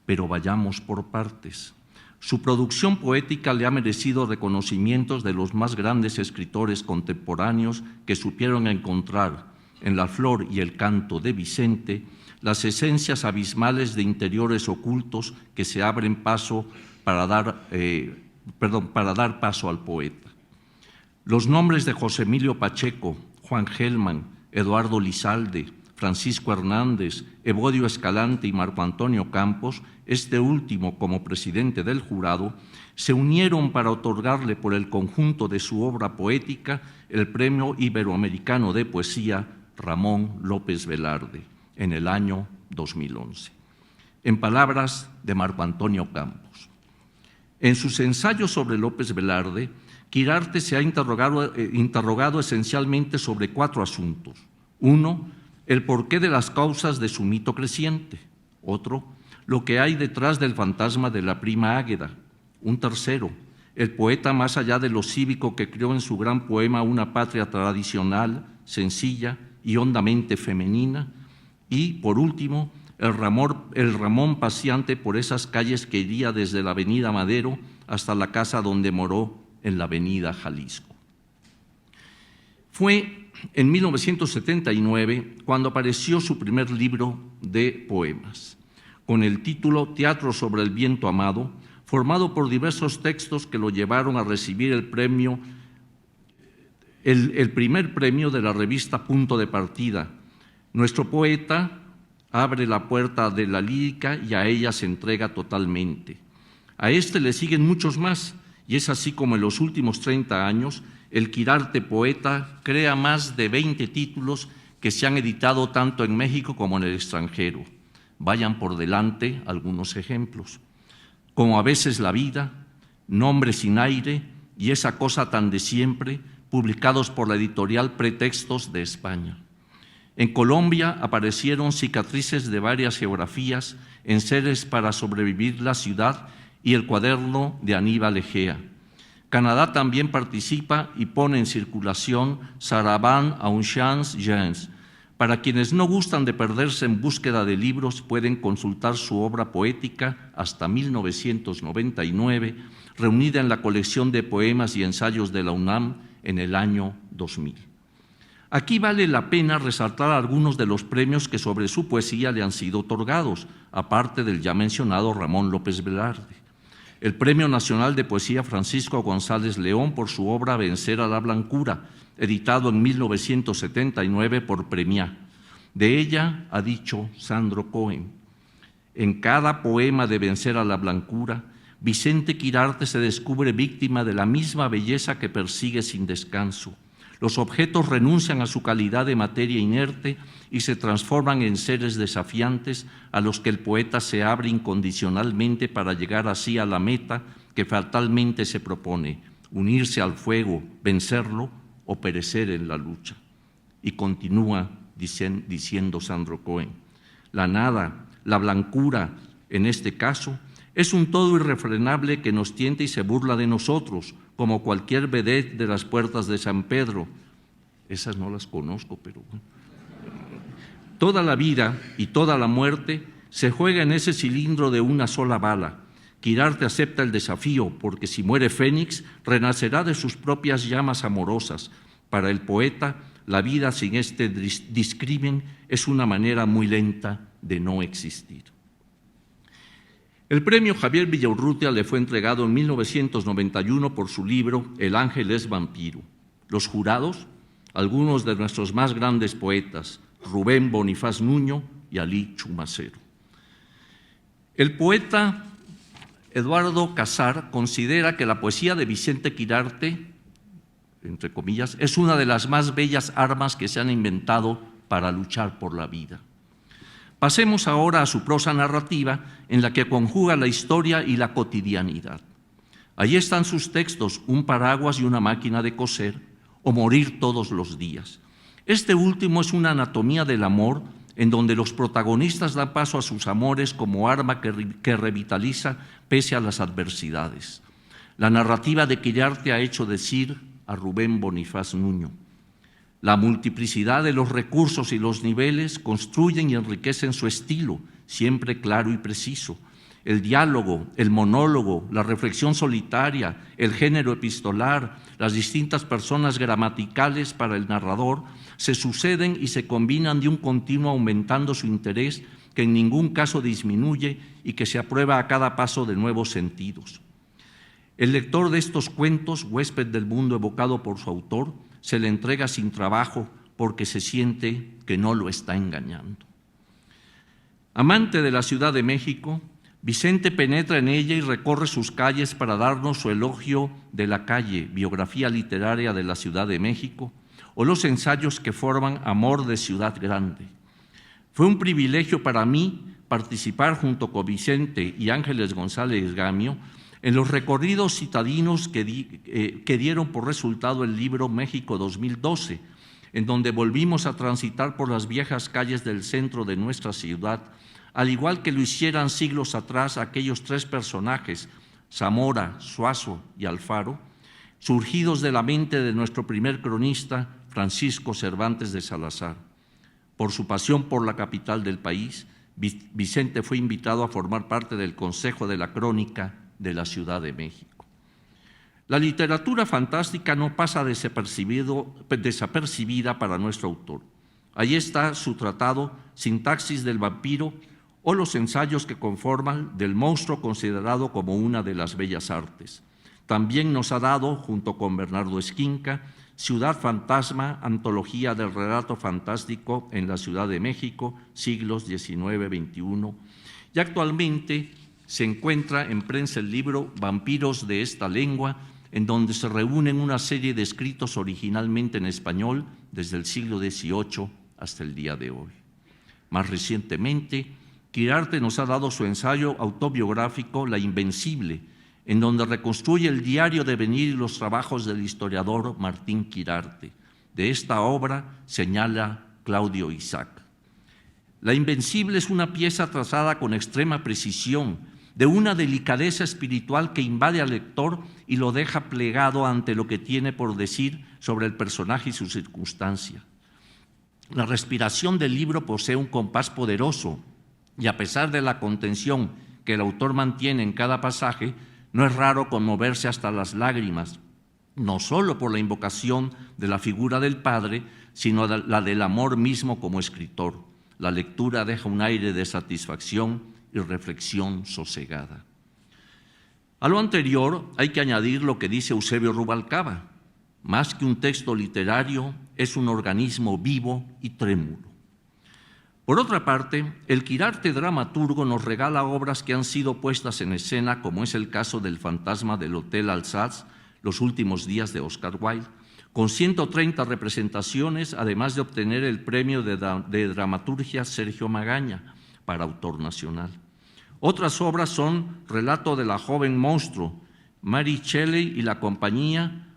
Pero vayamos por partes. Su producción poética le ha merecido reconocimientos de los más grandes escritores contemporáneos que supieron encontrar en la flor y el canto de Vicente las esencias abismales de interiores ocultos que se abren paso para dar paso al poeta. Los nombres de José Emilio Pacheco, Juan Gelman, Eduardo Lizalde, Francisco Hernández, Evodio Escalante y Marco Antonio Campos, este último como presidente del jurado, se unieron para otorgarle por el conjunto de su obra poética el Premio Iberoamericano de Poesía Ramón López Velarde en el año 2011. En palabras de Marco Antonio Campos, en sus ensayos sobre López Velarde, Quirarte se ha interrogado esencialmente sobre 4 asuntos. 1, el porqué de las causas de su mito creciente. Otro, lo que hay detrás del fantasma de la prima Águeda. Un tercero, el poeta más allá de lo cívico que creó en su gran poema una patria tradicional, sencilla y hondamente femenina. Y, por último, el Ramón paseante por esas calles que iría desde la avenida Madero hasta la casa donde moró en la avenida Jalisco. Fue en 1979 cuando apareció su primer libro de poemas, con el título Teatro sobre el viento amado, formado por diversos textos que lo llevaron a recibir el premio, el primer premio de la revista Punto de Partida. Nuestro poeta abre la puerta de la lírica y a ella se entrega totalmente. A este le siguen muchos más, y es así como en los últimos 30 años el Quirarte poeta crea más de 20 títulos que se han editado tanto en México como en el extranjero. Vayan por delante algunos ejemplos, como A veces la vida, Nombre sin aire y Esa cosa tan de siempre, publicados por la editorial Pretextos de España. En Colombia aparecieron cicatrices de varias geografías, enseres para sobrevivir la ciudad y el cuaderno de Aníbal Egea. Canadá también participa y pone en circulación Sarabande a un chance gens. Para quienes no gustan de perderse en búsqueda de libros, pueden consultar su obra poética hasta 1999, reunida en la colección de poemas y ensayos de la UNAM en el año 2000. Aquí vale la pena resaltar algunos de los premios que sobre su poesía le han sido otorgados, aparte del ya mencionado Ramón López Velarde. El Premio Nacional de Poesía Francisco González León por su obra Vencer a la Blancura, editado en 1979 por Premiá. De ella ha dicho Sandro Cohen: en cada poema de Vencer a la Blancura, Vicente Quirarte se descubre víctima de la misma belleza que persigue sin descanso. Los objetos renuncian a su calidad de materia inerte y se transforman en seres desafiantes a los que el poeta se abre incondicionalmente para llegar así a la meta que fatalmente se propone: unirse al fuego, vencerlo o perecer en la lucha. Y continúa diciendo Sandro Cohen: la nada, la blancura, en este caso, es un todo irrefrenable que nos tienta y se burla de nosotros, como cualquier vedette de las puertas de San Pedro. Esas no las conozco, pero bueno. Toda la vida y toda la muerte se juega en ese cilindro de una sola bala. Quirarte acepta el desafío, porque si muere Fénix, renacerá de sus propias llamas amorosas. Para el poeta, la vida sin este discrimen es una manera muy lenta de no existir. El premio Javier Villaurrutia le fue entregado en 1991 por su libro El ángel es vampiro. Los jurados, algunos de nuestros más grandes poetas, Rubén Bonifaz Nuño y Alí Chumacero. El poeta Eduardo Casar considera que la poesía de Vicente Quirarte, entre comillas, es una de las más bellas armas que se han inventado para luchar por la vida. Pasemos ahora a su prosa narrativa, en la que conjuga la historia y la cotidianidad. Allí están sus textos, Un paraguas y una máquina de coser, o Morir todos los días. Este último es una anatomía del amor, en donde los protagonistas dan paso a sus amores como arma que revitaliza pese a las adversidades. La narrativa de Quirarte ha hecho decir a Rubén Bonifaz Nuño: la multiplicidad de los recursos y los niveles construyen y enriquecen su estilo, siempre claro y preciso. El diálogo, el monólogo, la reflexión solitaria, el género epistolar, las distintas personas gramaticales para el narrador se suceden y se combinan de un continuo, aumentando su interés, que en ningún caso disminuye y que se aprueba a cada paso de nuevos sentidos. El lector de estos cuentos, huésped del mundo evocado por su autor, se le entrega sin trabajo porque se siente que no lo está engañando. Amante de la Ciudad de México, Vicente penetra en ella y recorre sus calles para darnos su elogio de la calle, biografía literaria de la Ciudad de México, o los ensayos que forman Amor de Ciudad Grande. Fue un privilegio para mí participar junto con Vicente y Ángeles González Gamio en los recorridos citadinos que dieron por resultado el libro México 2012, en donde volvimos a transitar por las viejas calles del centro de nuestra ciudad, al igual que lo hicieran siglos atrás aquellos tres personajes, Zamora, Suazo y Alfaro, surgidos de la mente de nuestro primer cronista, Francisco Cervantes de Salazar. Por su pasión por la capital del país, Vicente fue invitado a formar parte del Consejo de la Crónica de la Ciudad de México. La literatura fantástica no pasa desapercibida para nuestro autor. Ahí está su tratado Sintaxis del vampiro o los ensayos que conforman Del monstruo, considerado como una de las bellas artes. También nos ha dado, junto con Bernardo Esquinca, Ciudad Fantasma, antología del relato fantástico en la Ciudad de México, siglos XIX-XXI, y actualmente se encuentra en prensa el libro Vampiros de esta lengua, en donde se reúnen una serie de escritos originalmente en español desde el siglo XVIII hasta el día de hoy. Más recientemente, Quirarte nos ha dado su ensayo autobiográfico La Invencible, en donde reconstruye el diario devenir y los trabajos del historiador Martín Quirarte. De esta obra señala Claudio Isaac. La Invencible es una pieza trazada con extrema precisión, de una delicadeza espiritual que invade al lector y lo deja plegado ante lo que tiene por decir sobre el personaje y su circunstancia. La respiración del libro posee un compás poderoso y a pesar de la contención que el autor mantiene en cada pasaje, no es raro conmoverse hasta las lágrimas, no solo por la invocación de la figura del Padre, sino la del amor mismo como escritor. La lectura deja un aire de satisfacción y reflexión sosegada. A lo anterior hay que añadir lo que dice Eusebio Rubalcaba: más que un texto literario, es un organismo vivo y trémulo. Por otra parte, el Quirarte dramaturgo nos regala obras que han sido puestas en escena, como es el caso del Fantasma del Hotel Alsace, Los últimos días de Oscar Wilde, con 130 representaciones, además de obtener el premio de dramaturgia Sergio Magaña para autor nacional. Otras obras son Relato de la joven monstruo, Mary Shelley y la compañía,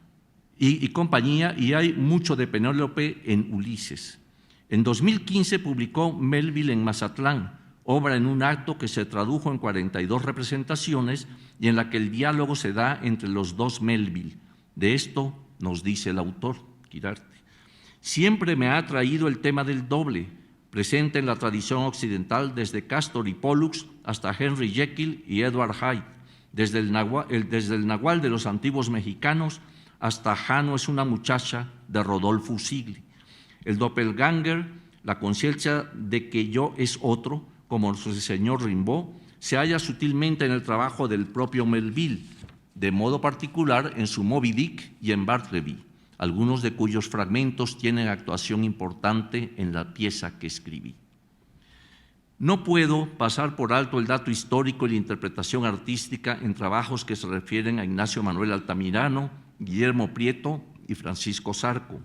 y hay mucho de Penélope en Ulises. En 2015 publicó Melville en Mazatlán, obra en un acto que se tradujo en 42 representaciones y en la que el diálogo se da entre los dos Melville. De esto nos dice el autor, Quirarte: siempre me ha atraído el tema del doble, presente en la tradición occidental desde Castor y Pollux hasta Henry Jekyll y Edward Hyde, desde el Nahual de los antiguos mexicanos hasta Jano es una muchacha de Rodolfo Usigli. El doppelganger, la conciencia de que yo es otro, como el señor Rimbaud, se halla sutilmente en el trabajo del propio Melville, de modo particular en su Moby Dick y en Bartleby, algunos de cuyos fragmentos tienen actuación importante en la pieza que escribí. No puedo pasar por alto el dato histórico y la interpretación artística en trabajos que se refieren a Ignacio Manuel Altamirano, Guillermo Prieto y Francisco Zarco.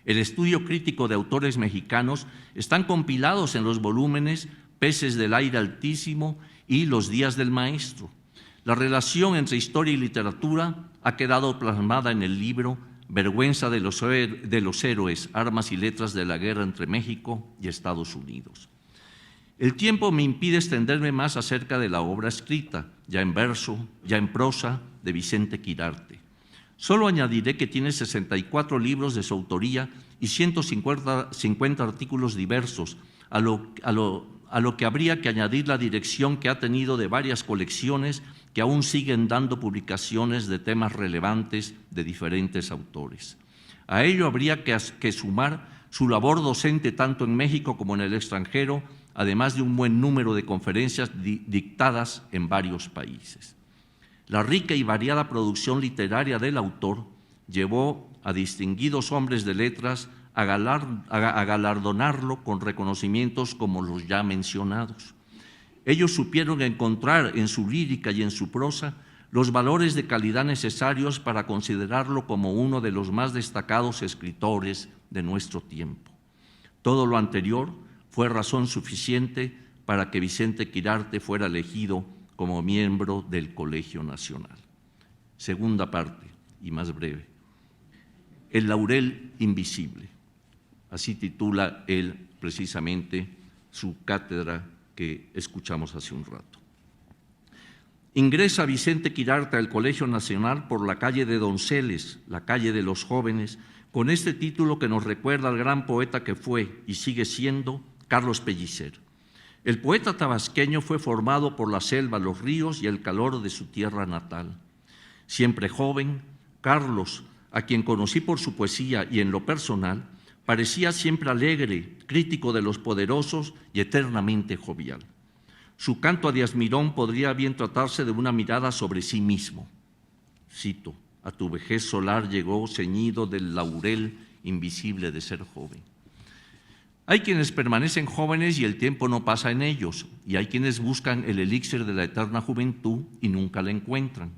El estudio crítico de autores mexicanos están compilados en los volúmenes Peces del aire altísimo y Los días del maestro. La relación entre historia y literatura ha quedado plasmada en el libro Vergüenza de los héroes, armas y letras de la guerra entre México y Estados Unidos. El tiempo me impide extenderme más acerca de la obra escrita, ya en verso, ya en prosa, de Vicente Quirarte. Solo añadiré que tiene 64 libros de su autoría y 150 artículos diversos, a lo que habría que añadir la dirección que ha tenido de varias colecciones que aún siguen dando publicaciones de temas relevantes de diferentes autores. A ello habría que sumar su labor docente tanto en México como en el extranjero, además de un buen número de conferencias dictadas en varios países. La rica y variada producción literaria del autor llevó a distinguidos hombres de letras a galardonarlo con reconocimientos como los ya mencionados. Ellos supieron encontrar en su lírica y en su prosa los valores de calidad necesarios para considerarlo como uno de los más destacados escritores de nuestro tiempo. Todo lo anterior fue razón suficiente para que Vicente Quirarte fuera elegido como miembro del Colegio Nacional. Segunda parte, y más breve. El laurel invisible. Así titula él precisamente su cátedra que escuchamos hace un rato. Ingresa Vicente Quirarte al Colegio Nacional por la calle de Donceles, la calle de los jóvenes, con este título que nos recuerda al gran poeta que fue y sigue siendo Carlos Pellicer. El poeta tabasqueño fue formado por la selva, los ríos y el calor de su tierra natal. Siempre joven, Carlos, a quien conocí por su poesía y en lo personal, parecía siempre alegre, crítico de los poderosos y eternamente jovial. Su canto a Díaz Mirón podría bien tratarse de una mirada sobre sí mismo. Cito: a tu vejez solar llegó ceñido del laurel invisible de ser joven. Hay quienes permanecen jóvenes y el tiempo no pasa en ellos, y hay quienes buscan el elixir de la eterna juventud y nunca la encuentran.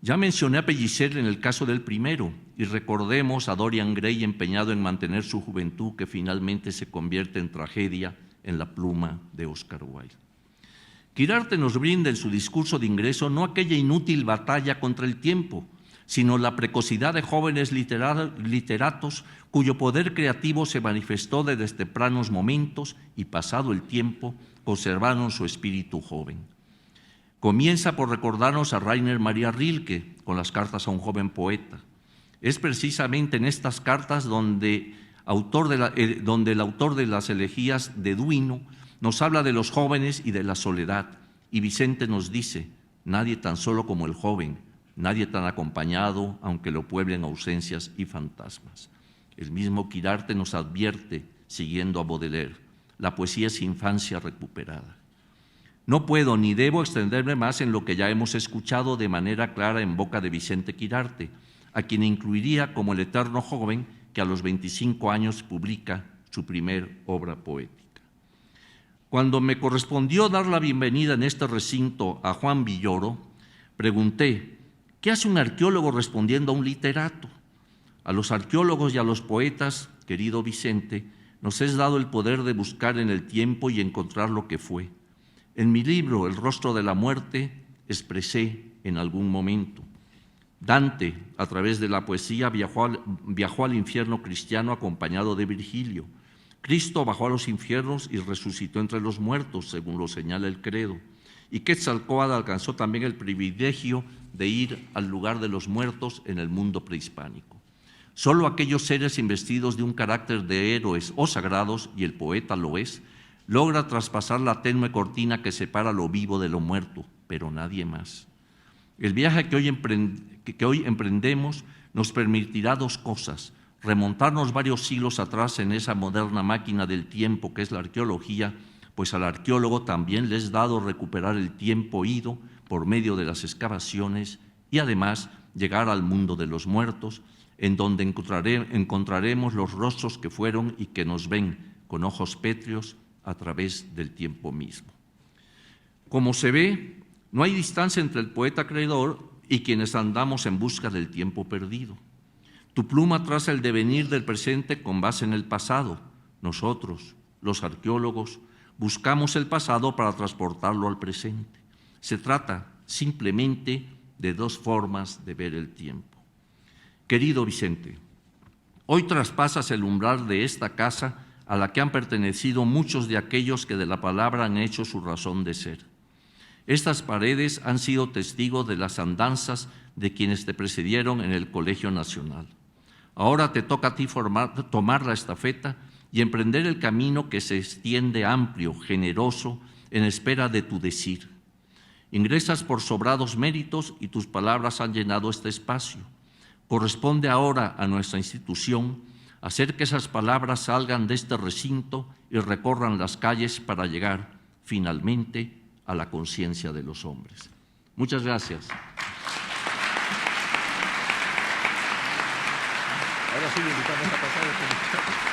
Ya mencioné a Pellicer en el caso del primero, y recordemos a Dorian Gray empeñado en mantener su juventud que finalmente se convierte en tragedia en la pluma de Oscar Wilde. Quirarte nos brinda en su discurso de ingreso no aquella inútil batalla contra el tiempo, sino la precocidad de jóvenes literatos cuyo poder creativo se manifestó desde tempranos momentos y, pasado el tiempo, conservaron su espíritu joven. Comienza por recordarnos a Rainer Maria Rilke con las cartas a un joven poeta. Es precisamente en estas cartas donde el autor de las elegías de Duino nos habla de los jóvenes y de la soledad, y Vicente nos dice: nadie tan solo como el joven, nadie tan acompañado, aunque lo pueblen ausencias y fantasmas. El mismo Quirarte nos advierte, siguiendo a Baudelaire: la poesía es infancia recuperada. No puedo ni debo extenderme más en lo que ya hemos escuchado de manera clara en boca de Vicente Quirarte, a quien incluiría como el eterno joven que a los 25 años publica su primer obra poética. Cuando me correspondió dar la bienvenida en este recinto a Juan Villoro, pregunté: ¿qué hace un arqueólogo respondiendo a un literato? A los arqueólogos y a los poetas, querido Vicente, nos es dado el poder de buscar en el tiempo y encontrar lo que fue. En mi libro, El rostro de la muerte, expresé en algún momento: Dante, a través de la poesía, viajó al infierno cristiano acompañado de Virgilio. Cristo bajó a los infiernos y resucitó entre los muertos, según lo señala el credo. Y Quetzalcóatl alcanzó también el privilegio de ir al lugar de los muertos en el mundo prehispánico. Solo aquellos seres investidos de un carácter de héroes o sagrados, y el poeta lo es, logra traspasar la tenue cortina que separa lo vivo de lo muerto, pero nadie más. El viaje que hoy emprendemos nos permitirá dos cosas: remontarnos varios siglos atrás en esa moderna máquina del tiempo que es la arqueología, pues al arqueólogo también le es dado recuperar el tiempo ido por medio de las excavaciones, y además llegar al mundo de los muertos, en donde encontraremos los rostros que fueron y que nos ven con ojos pétreos a través del tiempo mismo. Como se ve, no hay distancia entre el poeta creador y quienes andamos en busca del tiempo perdido. Tu pluma traza el devenir del presente con base en el pasado. Nosotros, los arqueólogos, buscamos el pasado para transportarlo al presente. Se trata simplemente de dos formas de ver el tiempo. Querido Vicente, hoy traspasas el umbral de esta casa a la que han pertenecido muchos de aquellos que de la palabra han hecho su razón de ser. Estas paredes han sido testigos de las andanzas de quienes te precedieron en el Colegio Nacional. Ahora te toca a ti tomar la estafeta y emprender el camino que se extiende amplio, generoso, en espera de tu decir. Ingresas por sobrados méritos y tus palabras han llenado este espacio. Corresponde ahora a nuestra institución hacer que esas palabras salgan de este recinto y recorran las calles para llegar finalmente a la conciencia de los hombres. Muchas gracias. Ahora sí, invitamos a pasar el comentario.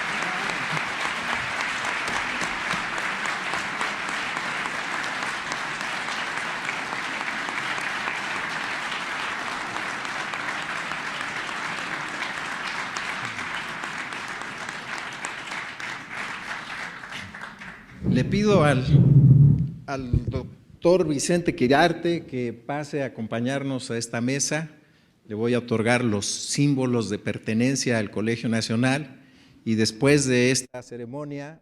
Le pido al doctor Vicente Quirarte que pase a acompañarnos a esta mesa. Le voy a otorgar los símbolos de pertenencia al Colegio Nacional y después de esta ceremonia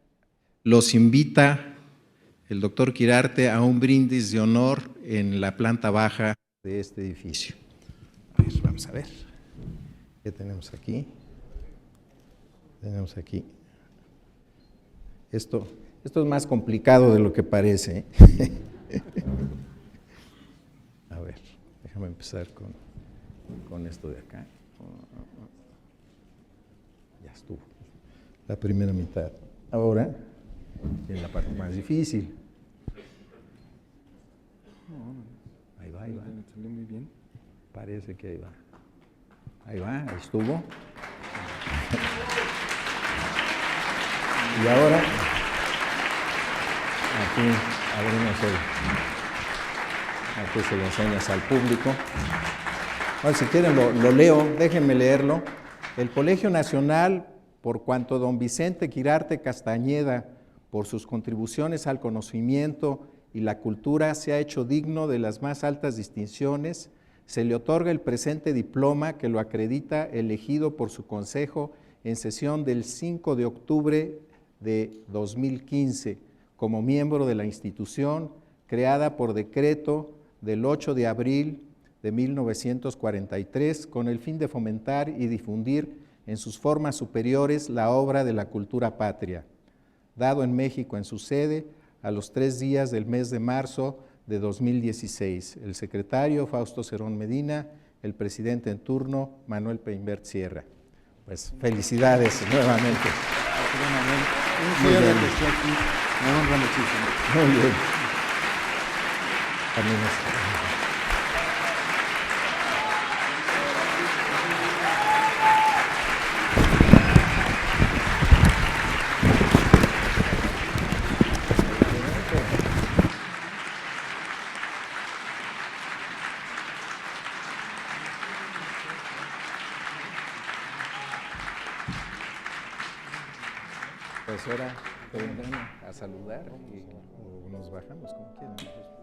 los invita el doctor Quirarte a un brindis de honor en la planta baja de este edificio. Pues vamos a ver, ¿qué tenemos aquí? Tenemos aquí esto. Esto es más complicado de lo que parece. A ver, déjame empezar con esto de acá. Ya estuvo. La primera mitad. Ahora viene la parte más difícil. Ahí va, ahí va. Salió muy bien. Parece que ahí va. Ahí va, ahí estuvo. Y ahora aquí abrimos aquí se lo enseñas al público. Bueno, si quieren lo leo, déjenme leerlo. El Colegio Nacional, por cuanto don Vicente Quirarte Castañeda, por sus contribuciones al conocimiento y la cultura, se ha hecho digno de las más altas distinciones, Se le otorga el presente diploma que lo acredita elegido por su consejo en sesión del 5 de octubre de 2015 como miembro de la institución creada por decreto del 8 de abril de 1943 con el fin de fomentar y difundir en sus formas superiores la obra de la cultura patria, dado en México en su sede a los 3 días del mes de marzo de 2016. El secretario Fausto Cerón Medina, el presidente en turno Manuel Peinbert Sierra. Pues felicidades nuevamente. Un cierre que esté aquí me honra muchísimo. Muy bien. También es. Pues ahora te vendrán a saludar y o nos bajamos como quieran.